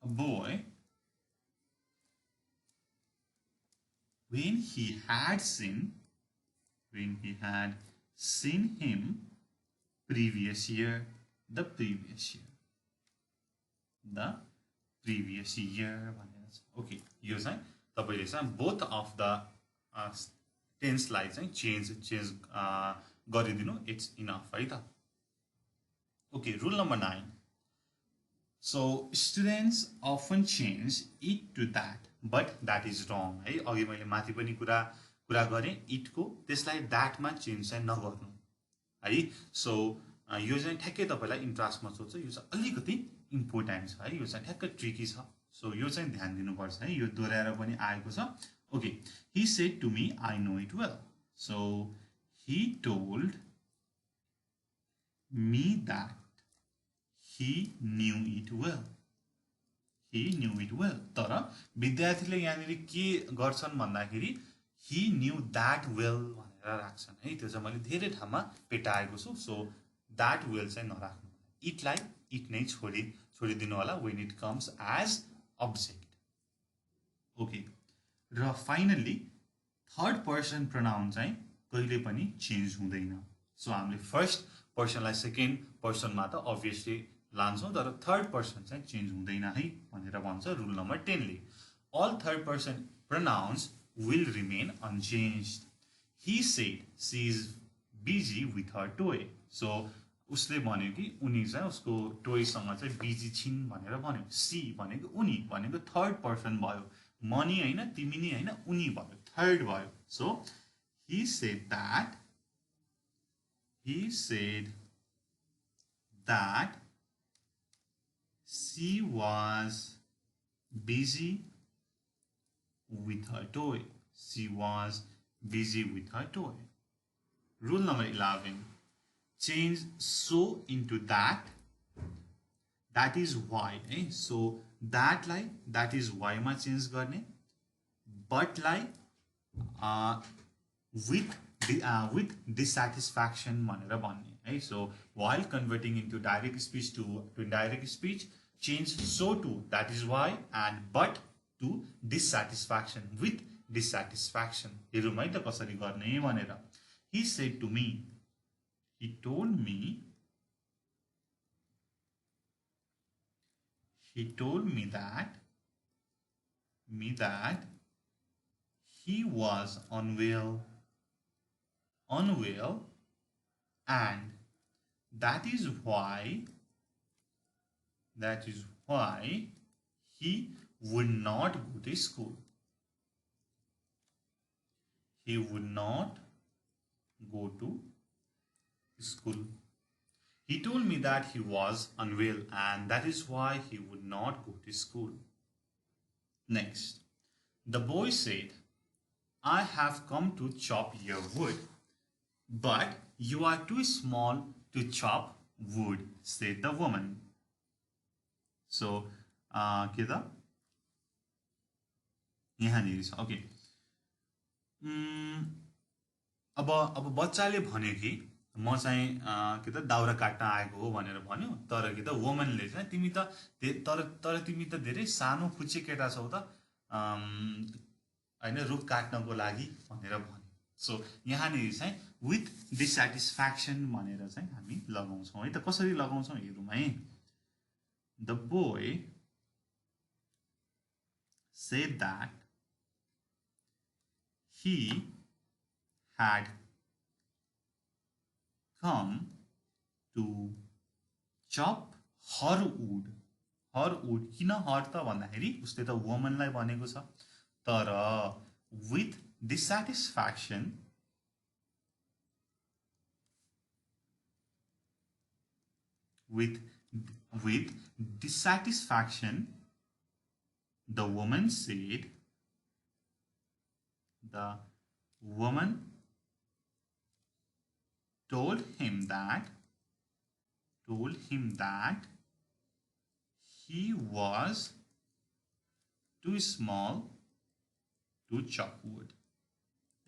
boy when he had seen him the previous year भनेर छ. ओके. यो चाहिँ तपाईले चाहिँ बोथ अफ द टेन्स लाई चाहिँ चेन्ज गरिदिनु. इट्स इनफ है त. Okay. Rule number 9. So students often change it to that, but that is wrong है. अघि मैले माथि पनि कुरा गरे it को, त्यसलाई that मा चेन्ज चाहिँ नगर्नु है. सो यो चाहिँ ठ्याक्कै तपाईलाई इन्ट्रान्समा सोध्छ. यो चाहिँ अलिकति इम्पोर्टेन्ट छ है. यो चाहिँ ठ्याक्कै ट्रिकी छ. सो यो चाहिँ ध्यान दिनुपर्छ है. यो दोहोऱ्याएर पनि आएको छ. Okay. He said to me, I know it well. So he told me that he knew it well. तर विद्यार्थीले यहाँनिर के गर्छन् भन्दाखेरि he knew that well भनेर राख्छन् है. त्यो चाहिँ मैले धेरै ठाउँमा पेटाएको छु. सो that well चाहिँ नराख्नु. it लाई it नै छोडिदिनु होला when it comes as object. Okay. र फाइनली थर्ड पर्सन प्रोनाउन चाहिँ कहिले पनि चेन्ज हुँदैन. सो हामीले फर्स्ट पर्सनलाई सेकेन्ड पर्सनमा त अभियसली लान्छौँ, तर थर्ड पर्सन चाहिँ चेन्ज हुँदैन है भनेर भन्छ रुल नम्बर 10 ले। All third person pronouns will remain unchanged. He said she is busy with her toy. So उसले भन्यो कि उनी चाहिँ उसको टोयसँग चाहिँ बिजी छिन् भनेर भन्यो। सी भनेको उनी भनेको थर्ड पर्सन भयो, मनी हैन, तिमी नि हैन, उनी भयो, थर्ड भयो। So he said that she was busy with her toy. She was busy with her toy. Rule number 11. Change so into that. That is why. So that लाई that is why मा change गर्ने, but लाई with dissatisfaction भनेर भन्ने है। So while converting into direct speech to indirect speech, change so to that is why and but to dissatisfaction with dissatisfaction। हेरौँ है त कसरी गर्ने भनेर। He said to me, he told me that he was unwell and that is why he would not go to school. He would not go to school. He told me that he was unwell and that is why he would not go to school. Next, the boy said, I have come to chop your wood, but you are too small to chop wood, said the woman. So, के त यहाँनिर छ। Okay, अब बच्चाले भन्यो कि म चाहिँ के त दाउरा काट्न आएको हो भनेर भन्यो, तर के त वुमनले चाहिँ तिमी त तर तिमी त धेरै सानो खुच्चे केटा छौ त हैन रुख काट्नको लागि भनेर भन्यो। सो यहाँनिर चाहिँ विथ डिसस्याटिस्फ्याक्सन भनेर चाहिँ हामी लगाउँछौँ है त। कसरी लगाउँछौँ हेरौँ है। The boy said that he had come to chop her wood. Her wood किन her त भन्दाखेरि उसले त वुमनलाई भनेको छ, तर with dissatisfaction the woman said, the woman told him that he was too small to chop wood.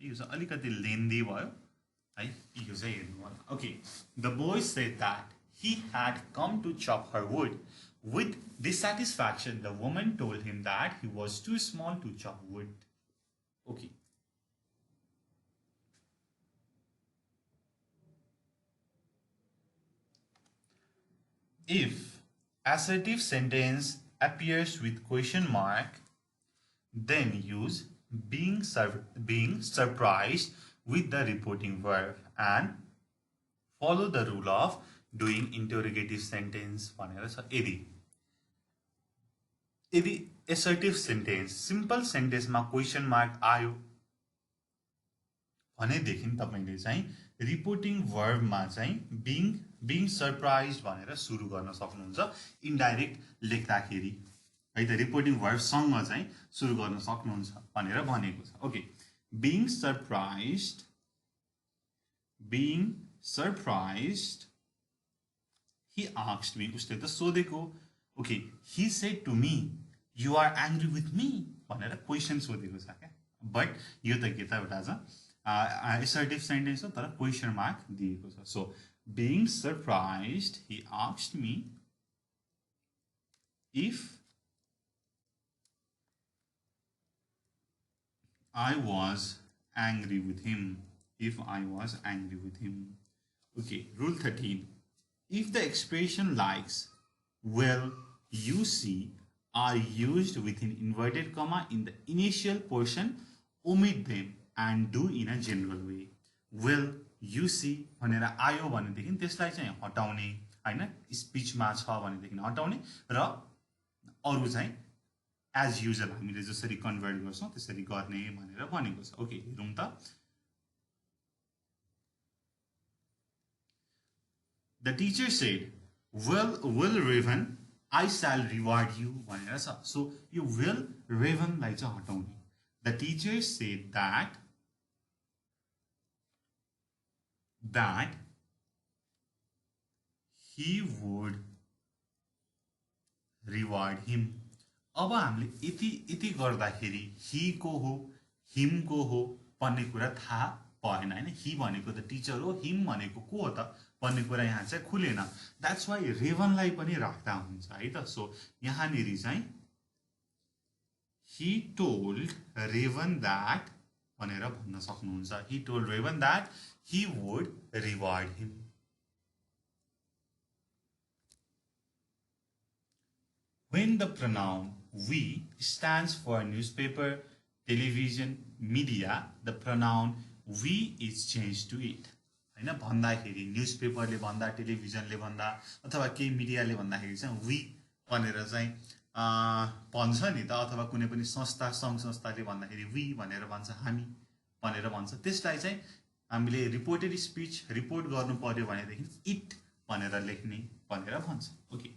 यो चाहिँ अलिकति लेन्दी भयो है, यो चाहिँ हेर्नु होला। Okay, the boy said that he had come to chop her wood. With dissatisfaction, the woman told him that he was too small to chop wood. Okay. If assertive sentence appears with question mark, then use being surprised with the reporting verb and follow the rule of doing interrogative sentence भनेर छ। यदि assertive sentence simple sentence मा question mark आयो भनेदेखि तपाईले चाहिँ reporting verb मा चाहिँ being surprised भनेर सुरु गर्न सक्नुहुन्छ इन्डाइरेक्ट लेख्दाखेरि है त। रिपोर्टिङ verb सँग चाहिँ सुरु गर्न सक्नुहुन्छ भनेर भनेको छ। Okay, being surprised he asked me, उसले त सोधेको। Okay, he said to me, you are angry with me भनेर क्वेसन सोधेको छ क्या। बट यो त के त एउटा छ assertive sentence हो, तर क्वेसन मार्क दिएको छ। So being surprised he asked me if I was angry with him. Okay, rule 13. If the expression likes, will, you see are used within inverted comma in the initial portion, omit them and do in a general way. Will, you see भनेर आयो भनेदेखि त्यसलाई चाहिँ हटाउने हैन, स्पीचमा छ भनेदेखि हटाउने र अरु चाहिँ as usual हामीले जसरी कन्भर्ट गर्छौं त्यसरी गर्ने भनेर भनेको छ. ओके, हेरौं त. The teacher said, will Raven, I shall reward you भनेर छ. So यो will Raven लाई चाहिँ हटाउने. The teacher said that he would reward him. अब हामीले यति गर्दाखेरि he को हो, him को हो भन्ने कुरा थाहा भएन हैन. he भनेको त टिचर हो, him भनेको को हो त भन्ने कुरा यहाँ चाहिँ खुलेन. That's why Raven लाई पनि राख्दा हुन्छ है त. सो यहाँ नेरी चाहिँ he told Raven that भनेर भन्न सक्नुहुन्छ. He told Raven that he would reward him. When the pronoun we stands for newspaper, television, media, the pronoun we is changed to it. हैन, भन्दाखेरि न्यूजपेपरले भन्दा, टेलिभिजनले भन्दा अथवा केही मिडियाले भन्दाखेरि चाहिँ we भनेर चाहिँ भन्छ नि त, अथवा कुनै पनि संस्था संघ संस्थाले भन्दाखेरि we भनेर भन्छ, हामी भनेर भन्छ. त्यसलाई चाहिँ हामीले रिपोर्टेड स्पीच रिपोर्ट गर्नु पर्यो भनेदेखि it भनेर लेख्ने भनेर भन्छ. Okay.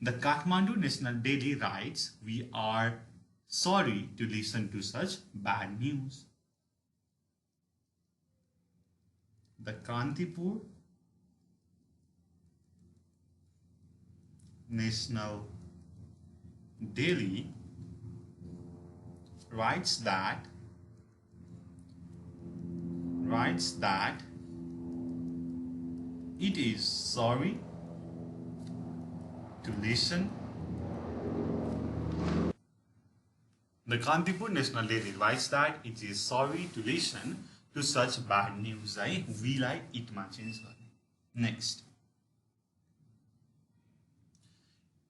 The Kathmandu National Daily writes, we are sorry to listen to such bad news. The Kantipur National Daily writes that it is sorry to listen. The Kantipur National Daily writes that it is sorry to listen to such bad news. है, we लाई it मा change गर्ने. Next.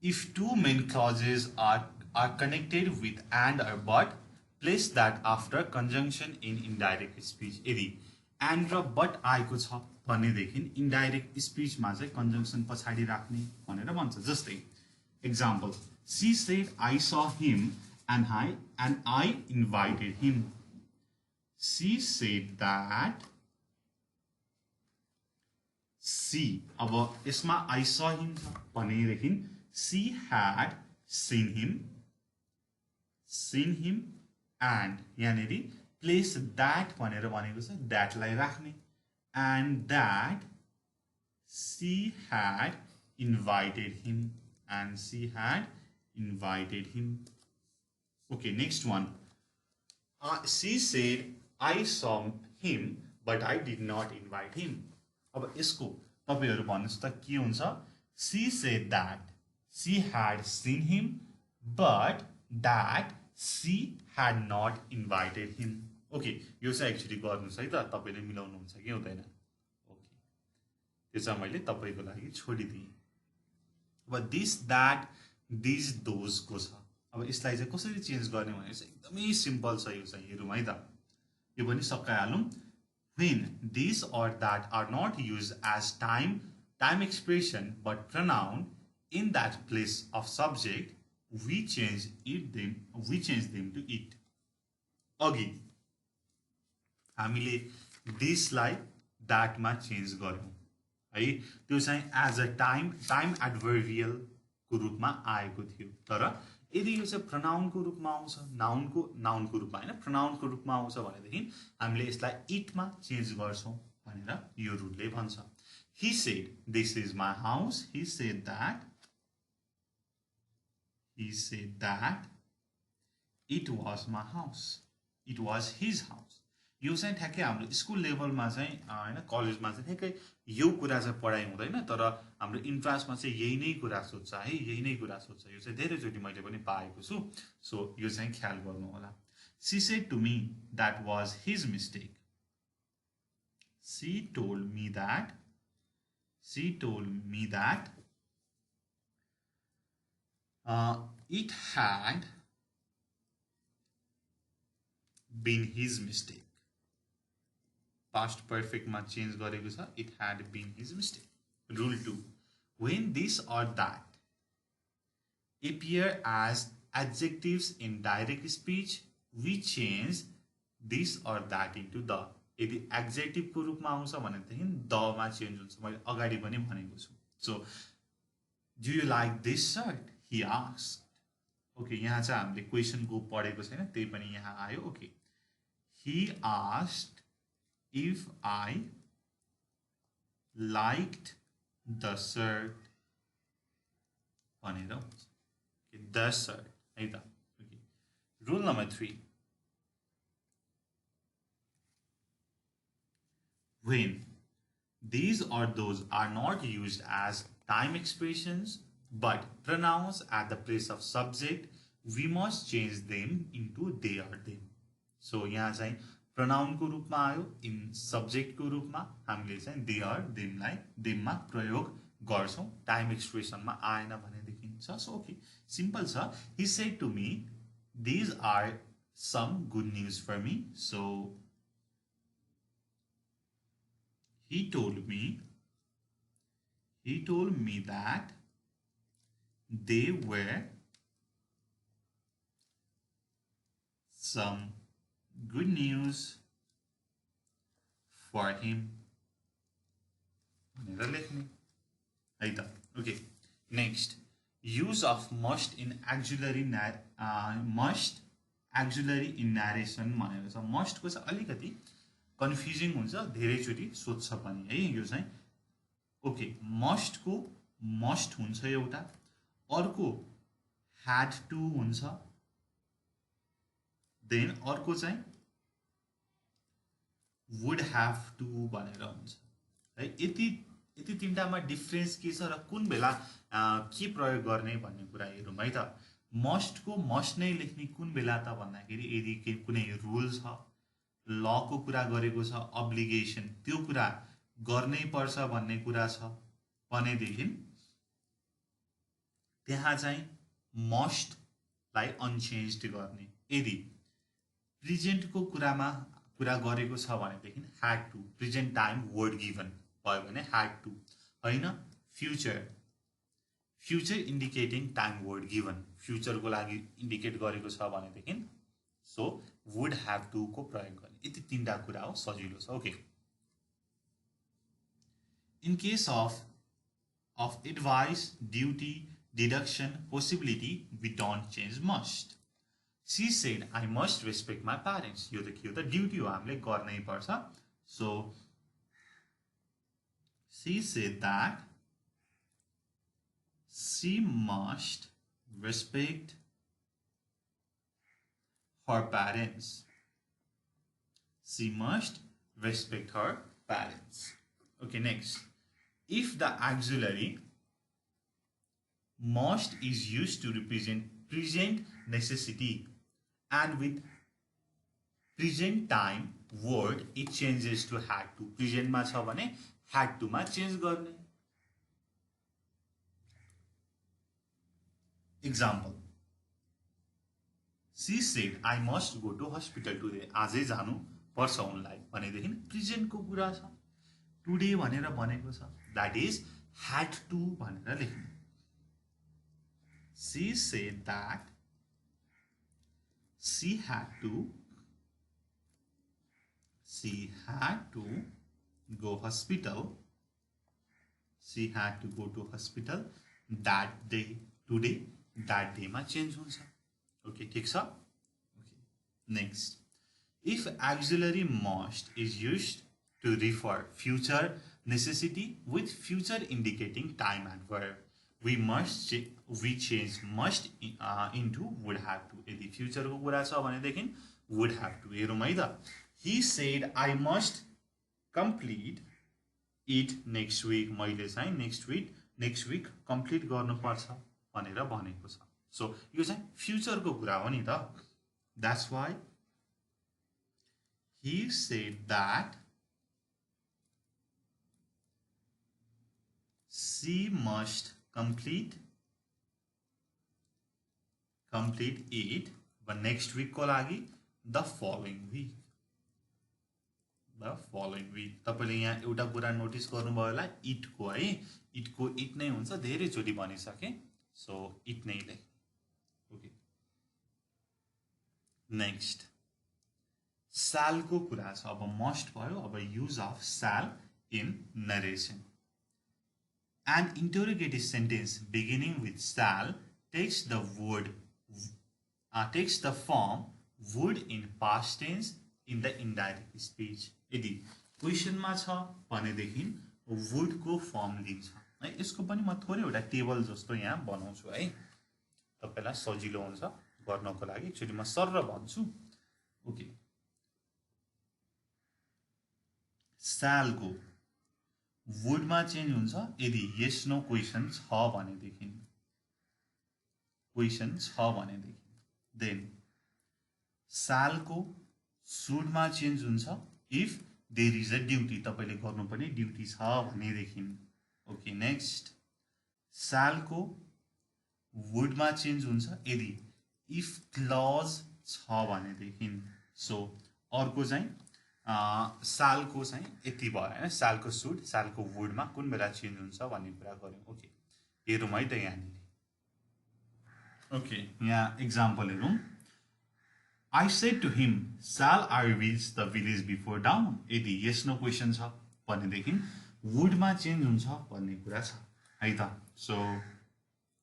If two main clauses are connected with and or but, place that after conjunction in indirect speech. यदि and र but आएको छ भनेदेखि indirect speech मा चाहिँ conjunction पछाडी राख्ने भनेर भन्छ. जस्तै example, she said I saw him and I invited him. She said that she, अब यसमा I saw him भनेदेखि she had seen him and यहाँनेरि place that भनेर भनेको छ, that लाई राख्ने, and that she had invited him Okay, next one. She said I saw him but I did not invite him. अब यसको तपाईहरु भन्नुस् त के हुन्छ? She said that she had seen him but that she had not invited him. Okay, यो चाहिँ actually गर्नुस् है त, तपाईले मिलाउनु हुन्छ कि हुँदैन. ओके, त्यो चाहिँ मैले तपाईको लागि छोडिदिए. अब this that these those को छ. अब यसलाई चाहिँ कसरी चेन्ज गर्ने भने चाहिँ एकदमै सिम्पल छ. यो चाहिँ हेरौँ है त, यो पनि सकाइहालौँ. When this or that are not used as time expression but pronoun in that place of subject, we change them to it. Again, हामीले this लाई that मा चेन्ज गर्यौं है. त्यो चाहिँ as a time adverbial को रूपमा आएको थियो. तर यदि यो चाहिँ pronoun को रूपमा आउँछ, noun को रूपमा हैन, pronoun को रूपमा आउँछ भनेदेखि हामीले यसलाई it मा चेन्ज गर्छौं भनेर यो रुलले भन्छ. He said this is my house. He said that it was my house. It was his house. यो चाहिँ ठ्याक्कै हाम्रो स्कुल लेभलमा चाहिँ हैन, कलेजमा चाहिँ ठ्याक्कै यो कुरा चाहिँ पढाइ हुँदैन, तर हाम्रो इन्ट्रान्समा चाहिँ यही नै कुरा सोध्छ है, यही नै कुरा सोध्छ. यो चाहिँ धेरै चोटी मैले पनि पाएको छु. सो यो चाहिँ ख्याल गर्नु होला. She said to me that was his mistake. She told me that She told me that it had been his mistake. Past perfect मा change गरेको छ. It had been his mistake. Rule 2. When this or that appear as adjectives in direct speech, we change this or that into the. यदि adjective को रूपमा आउँछ भनेदेखि the मा change हुन्छ. मैले अगाडि पनि भनेको छु. So, do you like this shirt? He asked. Okay, यहाँ चाहिँ हामीले question को पढेको छैन, त्यही पनि यहाँ आयो. Okay. He asked if I liked the shirt. भनेर हुन्छ. Okay, the shirt. है त. Okay. Rule number 3. When these or those are not used as time expressions but pronouns at the place of subject, we must change them into they or them. So यहाँ चाहिँ pronoun को रूपमा आयो, in subject को रूपमा हामीले चाहिँ they or them लाई them मा प्रयोग गर्छौं. Time expression मा आएन भनेदेखि छ. So okay, simple छ. He said to me, these are some good news for me. So he told me that they were some good news for him. भनेर लेख्ने है त. Okay, next, use of must in auxiliary in narration भनेको छ. must को चाहिँ अलिकति confusing हुन्छ, धेरैचोटि सोध्छ पनि है यो चाहिँ. ओके, मस्ट को मस्ट हुन्छ एउटा, अर्को had to हुन्छ, देन अर्को चाहिँ would have to भनेर हुन्छ है. यति तीनटामा डिफरेन्स के छ र कुन बेला के प्रयोग गर्ने भन्ने कुरा हेरौँ है त. मस्ट को मस्ट नै लेख्ने कुन बेला त भन्दाखेरि यदि कुनै रुल छ, ल को कुरा गरेको छ, अब्लिगेसन, त्यो कुरा गर्नै पर्छ भन्ने कुरा छ भनेदेखि त्यहाँ चाहिँ मस्ट लाई अनचेन्ज्ड गर्ने. यदि प्रेजेन्ट को कुरा गरेको छ भनेदेखि had to, present time word given भयो भने had to हैन. Future indicating time word given, future को लागि इन्डिकेट गरेको छ भनेदेखि सो would have to को प्रयोग गर्ने. यति तीनटा कुरा हो, सजिलो छ. Okay. In case of advice, duty, deduction, possibility, we don't change must. She said, I must respect my parents. यो त के हो त, ड्युटी हो, हामीले गर्नै पर्छ. So she said that she must respect her parents. She must respect her parents. Okay, next. If the auxiliary must is used to represent present necessity and with present time word, it changes to had to. Present मा छ भने had to मा change गर्ने. Example. She said, I must go to hospital today. आजै जानु पर्छ उनलाई भनेदेखि प्रेजेन्ट को कुरा छ. टुडे भनेर भनेको छ, that is had to भनेर लेख्नु. She said that she had to go hospital. She had to go to hospital that day. Today, that day मा चेन्ज हुन्छ. Okay, ठीक छ. Okay. Next, if auxiliary must is used to refer future necessity with future indicating time and verb, we change must into would have to. यदि future को कुरा छ भनेदेखि would have to. हेरौँ है त. He said, I must complete it next week. मैले चाहिँ next week complete गर्नुपर्छ भनेर भनेको छ. So यो चाहिँ future को कुरा हो नि त. That's why he said that she must complete it but next week को लागि the following week तपाईले यहाँ एउटा कुरा नोटिस गर्नुभयो होला it को है it को it नै हुन्छ धेरै चोटी भनिसके सो it नै ले ओके नेक्स्ट shall को कुरा छ अब must भयो अब use of shall in narration an interrogative sentence beginning with shall takes the form would in past tense in the indirect speech यदि क्वेशन मा छ भनेदेखि would को फर्म लिन्छ है यसको पनि म थोरै एउटा टेबल जस्तो यहाँ बनाउँछु है तपाईलाई सजिलो हुन्छ गर्नको लागि एकचोटी म सरर भन्छु ओके shall को would मा चेन्ज हुन्छ यदि yes no क्वेशन छ भनेदेखि then shall को should मा चेन्ज हुन्छ if there is a duty तपाईले गर्नुपर्ने ड्युटी छ भनेदेखि ओके नेक्स्ट shall को would मा चेन्ज हुन्छ यदि if clause छ भनेदेखि सो अर्को चाहिँ shall को चाहिँ यति भयो हैन shall को should shall को would मा कुन बेला चेन्ज हुन्छ भन्ने कुरा गर्यौं ओके हेरौं है त यहाँ ओके यहाँ एक्जाम्पल हेरौं I said to him, shall I reach the village before dawn? यदि yes no question छ भनेदेखि would मा चेन्ज हुन्छ भन्ने कुरा छ है त सो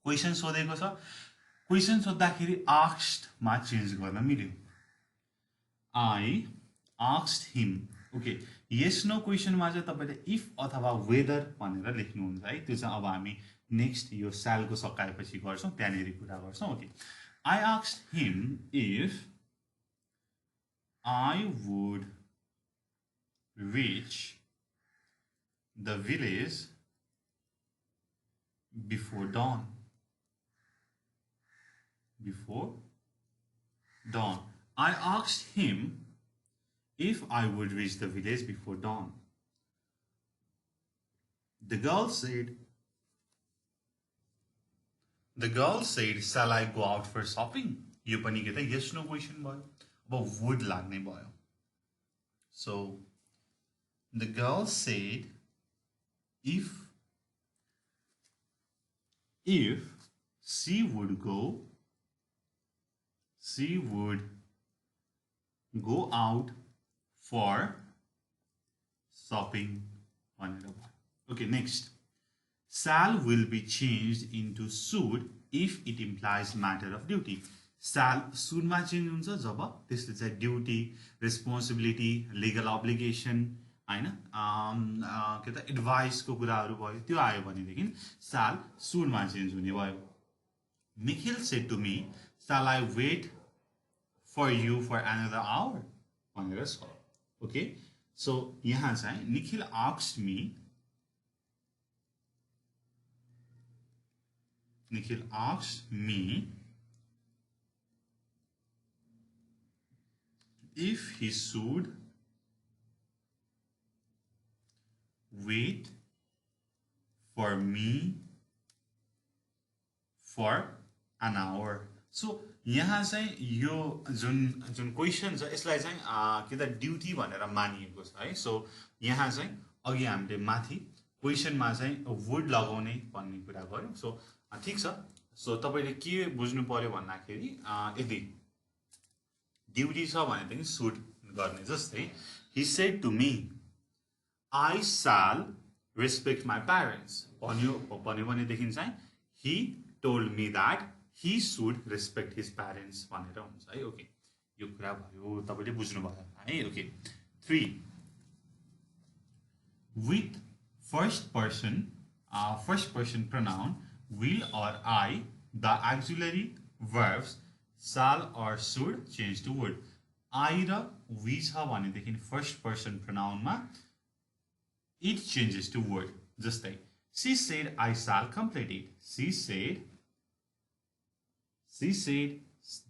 क्वेशन सोधेको छ क्वेशन सोध्दाखेरि asked मा चेन्ज गर्न मिल्यो I asked him okay yes no question मा चाहिँ तपाईले if अथवा whether भनेर लेख्नु हुन्छ है त्यो चाहिँ अब हामी नेक्स्ट यो shall को सकाएपछि गर्छौं त्यहाँनेरि कुरा गर्छौं okay I asked him if I would reach the village before dawn. I asked him if I would reach the village before dawn. The girl said, shall I go out for shopping? यो पनि के त yes no question भयो अब would लाग्ने भयो so the girl said if she would go out for shopping भनेर भयो okay next shall will be changed into should if it implies matter of duty shall should मा change हुन्छ जब त्यसले चाहिँ ड्युटी रेस्पोन्सिबिलिटी लिगल अब्लिगेसन हैन के त advice को कुराहरु भयो त्यो आयो भनेदेखि shall should मा चेन्ज हुने भयो Nikhil said to me shall I wait for you for another hour भनेर छ ओके सो यहाँ चाहिँ Nikhil asked me if he should wait for me for an hour so यहाँ चाहिँ यो जुन क्वेशन छ यसलाई चाहिँ के त ड्युटी भनेर मानिएको छ है सो यहाँ चाहिँ अघि हामीले माथि क्वेशन मा चाहिँ वुड लगाउने भन्ने कुरा गर्यौं सो ठीक छ सो तपाईले के बुझ्नु पर्यो भन्दाखेरि यदि ड्युटी छ भनेदेखि should गर्ने जस्तै he said to me I shall respect my parents भन्यो भनेदेखि चाहिँ he told me that he should respect his parents भनेर हुन्छ है ओके यो कुरा भयो तपाईले बुझ्नु भयो है okay 3 with first person pronoun will or I the auxiliary verbs shall or should change to would I र we छ भनेदेखि first person pronoun मा it changes to would जस्तै she said I shall complete it she said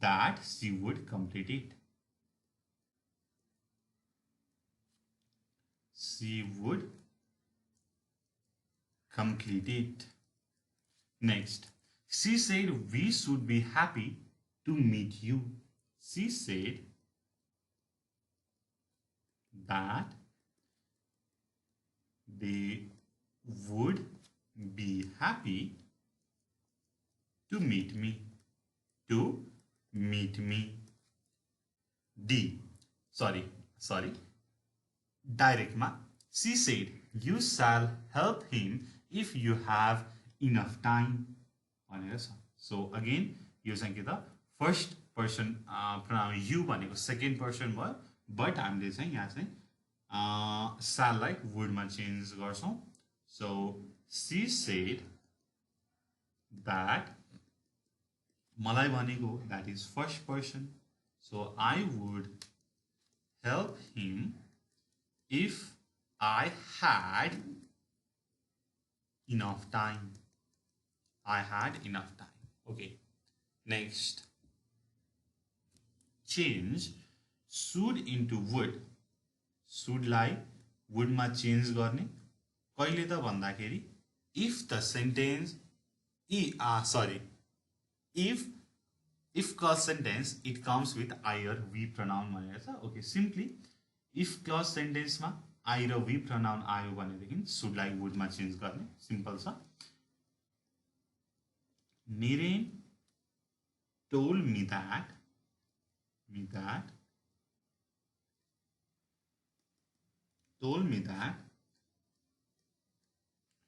that she would complete it she would complete it. Next, she said we should be happy to meet you. She said that they would be happy to meet me. To meet me. D. Sorry. Direct ma. She said you shall help him if you have enough time. So again, using the first person pronoun you भनेको second person भयो, but हामीले चाहिँ यहाँ चाहिँ shall like would मा change गर्छौं. So she said that मलाई भनेको that is first person. So I would help him if I had enough time. I had enough time. Okay. Next. Change should into would. Should लाई would मा change गर्ने. कहिले त भन्दाखेरि if the sentence if clause sentence it comes with I or we pronoun भनेको छ. Okay, simply if clause sentence मा I र we pronoun आयो भनेदेखि should लाई would मा change गर्ने. Simple छ. Niren told me that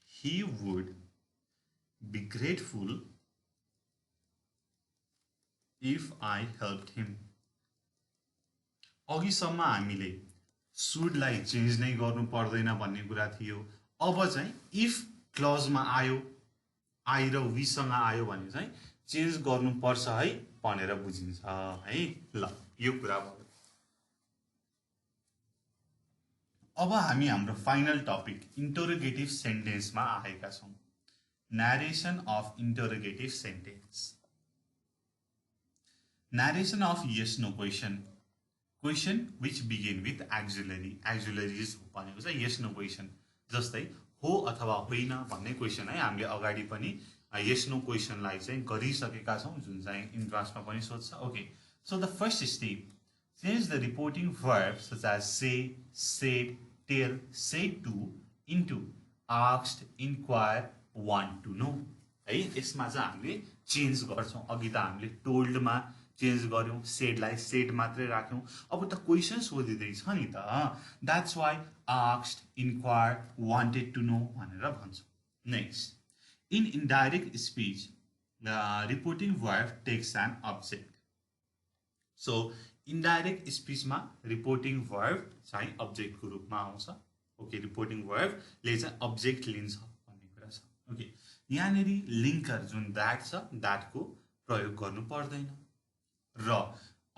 he would be grateful if I helped him. अघिसम्म हामीले should लाई चेन्ज नै गर्नु पर्दैन भन्ने कुरा थियो. अब चाहिँ if क्लज मा आयो I र we सँग आयो भने चाहिँ चेन्ज गर्नु पर्छ है भनेर बुझिन्छ है. ल यो कुरा भयो. अब हामी हाम्रो फाइनल टपिक इन्टरोगेटिभ सेन्टेन्स मा आएका छौं. Narration of interrogative sentence. Narration of yes no question. Question which begin with auxiliary. Auxiliaries भनेको चाहिँ yes no question. जस्तै हो अथवा होइन भन्ने क्वेशन है हामीले अगाडि पनि yes no question लाई चाहिँ गरिसकेका छौं जुन चाहिँ इन्ट्रान्समा पनि सोध्छ. Okay. So the first step, change the reporting verb such as say, said, tell, said to into asked, inquire, want to know. है यसमा चाहिँ हामीले चेन्ज गर्छौं. अघि त हामीले टोल्ड मा चेन्ज गर्यौं, सेड लाई सेड मात्रै राख्यौं. अब त क्वेशन सोधिदै छ नि त. That's why asked, inquired, wanted to know भनेर भन्छौं. Next, in indirect speech, the reporting verb takes an object. So indirect speech मा reporting verb चाहिँ object को रूपमा आउँछ. Okay, reporting verb ले चाहिँ object लिन्छ भन्ने कुरा छ. Okay, यहाँनेरि लिंकर जुन that छ that को प्रयोग गर्नु पर्दैन. र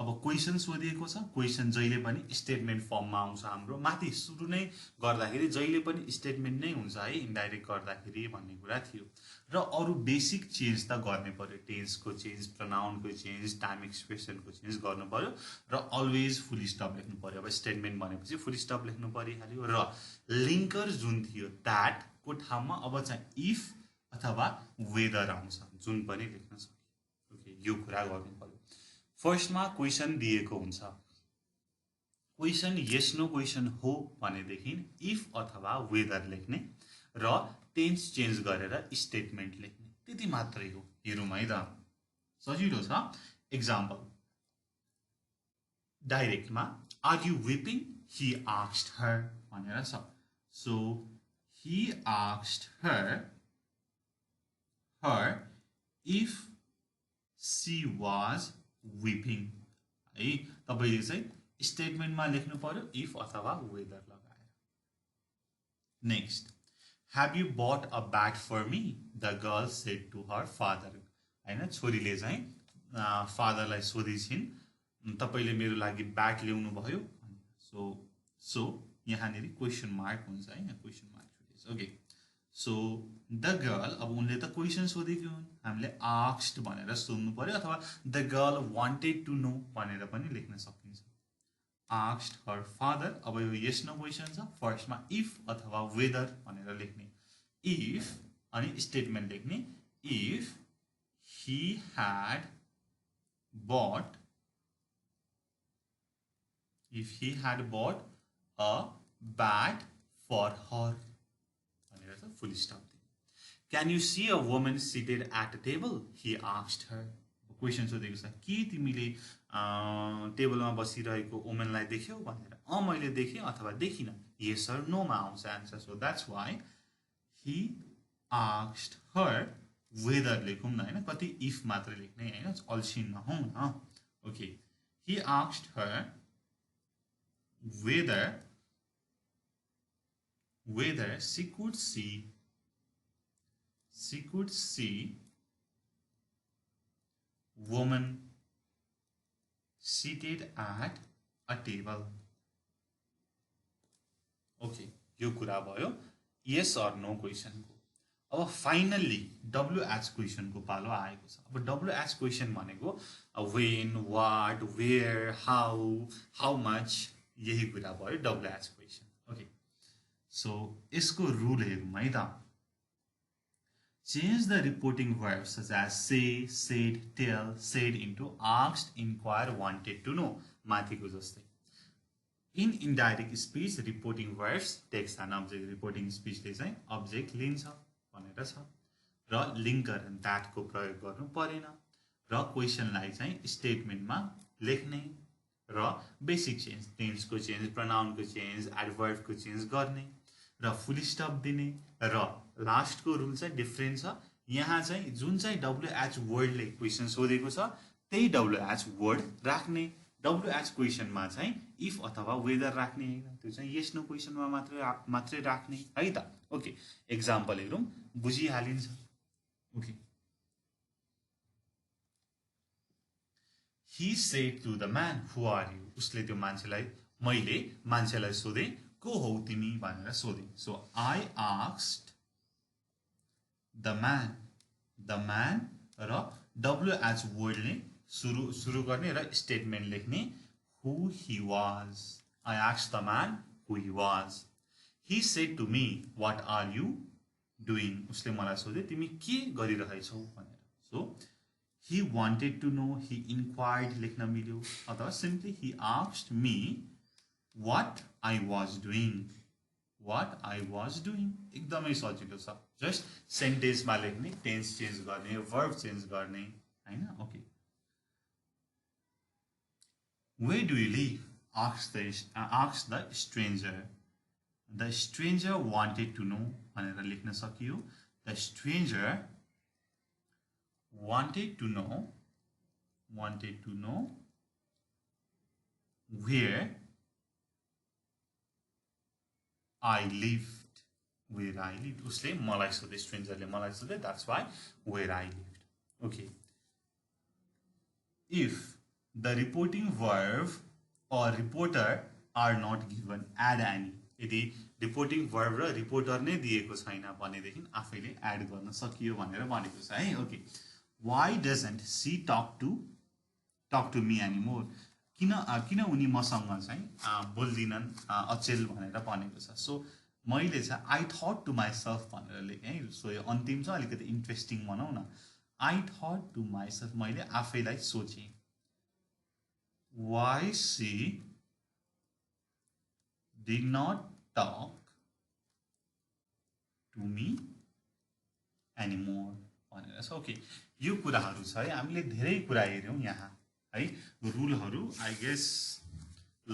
अब क्वेशन सोधिएको छ. क्वेशन जहिले पनि स्टेटमेन्ट फर्ममा आउँछ. हाम्रो माथि सुरु नै गर्दाखेरि जहिले पनि स्टेटमेन्ट नै हुन्छ है इन्डाइरेक्ट गर्दाखेरि भन्ने कुरा थियो. र अरु बेसिक चेन्ज त गर्ने पर्यो. टेन्स को चेन्ज, प्रोनाउन को चेन्ज, टाइम एक्सप्रेसन को चेन्ज गर्नु पर्यो र अलवेज फुल स्टप लेख्नु पर्यो. अब स्टेटमेन्ट भनेपछि फुल स्टप लेख्नु परिहाल्यो. र लिंकर जुन थियो दैट को ठाउँमा अब चाहिँ इफ अथवा वेदर आउँछ जुन पनि लेख्न सक्यो. ओके, यो कुरा गर्नु पर्यो. फर्स्टमा क्वेशन दिएको हुन्छ. क्वेशन yes no क्वेशन हो भनेदेखि इफ अथवा वेदर लेख्ने र टेन्स चेन्ज गरेर स्टेटमेन्ट लेख्ने. त्यति मात्रै हो. हेरौँ है त, सजिलो छ. एक्जाम्पल डाइरेक्टमा are you weeping he asked her भनेर छ. So he asked her if she was weeping. है तपाईले चाहिँ स्टेटमेन्टमा लेख्नु पर्यो इफ अथवा वेदर लगाएर. Next, have you bought a bat for me? The girl said to her father. हैन, छोरीले चाहिँ फादरलाई सोधिछिन् तपाईले मेरो लागि ब्याट ल्याउनु भयो. सो यहाँनेरि क्वेशन मार्क हुन्छ है, यहाँ क्वेशन मार्क छुटेछ. ओके, सो द गर्ल, अब उनले त क्वेशन सोधेको हुन्, हामीले आस्क्ड भनेर सोध्नु पर्यो अथवा the girl wanted to know भनेर पनि लेख्न सकिन्छ. Asked her father. अब यो यस नो क्वेशन छ. फर्स्टमा इफ अथवा वेदर भनेर लेख्ने. if अनि स्टेटमेन्ट लेख्ने if he had bought a bat for her भनेर चाहिँ फुल स्टप दिने Can you see a woman seated at a table? He asked her. Question सोधेको छ के तिमीले टेबलमा बसिरहेको वुमनलाई देख्यौ भनेर मैले देखेँ अथवा देखिन yes or no मा आउँछ answer so that's why he asked her whether लेखौँ न हैन कति if मात्र लेख्ने हैन अल्छी नहौं न okay he asked her whether she could see woman seated at a table. Okay, यो कुरा भयो yes or no क्वेशन को अब फाइनली WH क्वेशन को पालो आएको छ अब WH क्वेशन भनेको when what where how much यही कुरा भयो WH क्वेशन ओके सो यसको रुल हेरौँ है त Change the reporting verbs such as say, said, tell, said into asked, inquire, wanted to know. माथिको जस्तै. In indirect speech, reporting verbs text and object reporting speech ले चाहिँ object लिन्छ भनेर छ र linker and that को प्रयोग गर्नु परेन र question लाई चाहिँ statement मा लेख्ने र basic change tense को change pronoun को change adverb को change गर्ने र फुल स्टप दिने र लास्ट को रुल चाहिँ डिफरेन्ट छ यहाँ चाहिँ जुन चाहिँ WH वर्ड ले क्वेशन सोधेको छ त्यही WH वर्ड राख्ने WH क्वेशन मा चाहिँ if अथवा whether राख्ने हैन त्यो चाहिँ yes no क्वेशन मा मात्रै राख्ने है त ओके एक्जाम्पल हेरौं बुझिहालिन्छ okay he said to the man who are you उसले त्यो मान्छेलाई मैले मान्छेलाई सोधे को हौ तिमी भनेर सोधे so I asked the man र WH वर्ड ले सुरु गर्ने र स्टेटमेन्ट लेख्ने who he was I asked the man who he was he said to me what are you doing उसले मलाई सोधे तिमी के गरिरहेछौ भनेर so he wanted to know he inquired लेख्न मिल्यो अथवा simply he asked me what I was doing एकदमै सजिलो छ जस्ट सेन्टेन्स मा लेख्ने टेन्स चेन्ज गर्ने वर्ब चेन्ज गर्ने हैन okay where do you live asked the stranger wanted to know भनेर लेख्न सकियो the stranger wanted to know where I lived उसले मलाई सोधे स्ट्रेन्जरले मलाई सोधे that's why where I lived okay if the reporting verb or reporter are not given add any यदि reporting verb र रिपोर्टर नै दिएको छैन भनेदेखि आफैले एड गर्न सकियो भनेर भनेको छ है okay why doesn't she talk to me anymore किन उनी मसँग चाहिँ बोल्दिनन् अचेल भनेर भनेको छ सो मैले चाहिँ I thought to myself भनेर लेखेँ है सो यो अन्तिम चाहिँ अलिकति इन्ट्रेस्टिङ बनाऊ न I thought to myself मैले आफैलाई सोचेँ why she did not talk to me anymore भनेर छ ओके यो कुराहरु छ है हामीले धेरै कुरा हेर्यौं यहाँ है रुलहरु आई गेस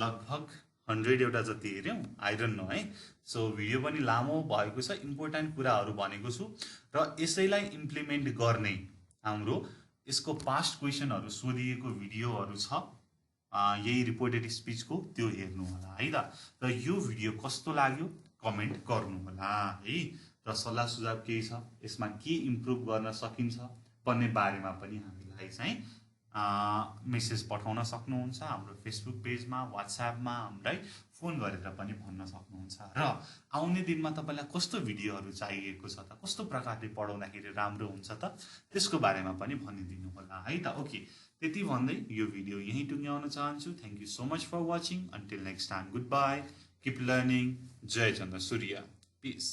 लगभग 100 एउटा जति हेर्यौं आई डोन्ट नो है सो भिडियो पनि लामो भएको छ इम्पोर्टेन्ट कुराहरु भनेको छु र यसैलाई इम्प्लिमेन्ट गर्ने हाम्रो यसको पास्ट क्वेशनहरु सोधिएको भिडियोहरु छ यही रिपोर्टेड स्पीच को त्यो हेर्नु होला है त र यो भिडियो कस्तो लाग्यो कमेन्ट गर्नु होला है र सल्लाह सुझाव के छ यसमा के इम्प्रुभ गर्न सकिन्छ भन्ने बारेमा पनि हामीलाई चाहिँ मेसेज पठाउन सक्नुहुन्छ हाम्रो फेसबुक पेजमा व्हाट्सएपमा हामीलाई फोन गरेर पनि भन्न सक्नुहुन्छ र आउने दिनमा तपाईलाई कस्तो भिडियोहरु चाहिएको छ त कस्तो प्रकारले पढाउँदाखेरि राम्रो हुन्छ त त्यसको बारेमा पनि भनिदिनु होला है त ओके त्यति भन्दै यो भिडियो यही टुङ्ग्याउन चाहन्छु thank you so much for watching until next time good bye keep learning जय चन्द्र सूर्य पीस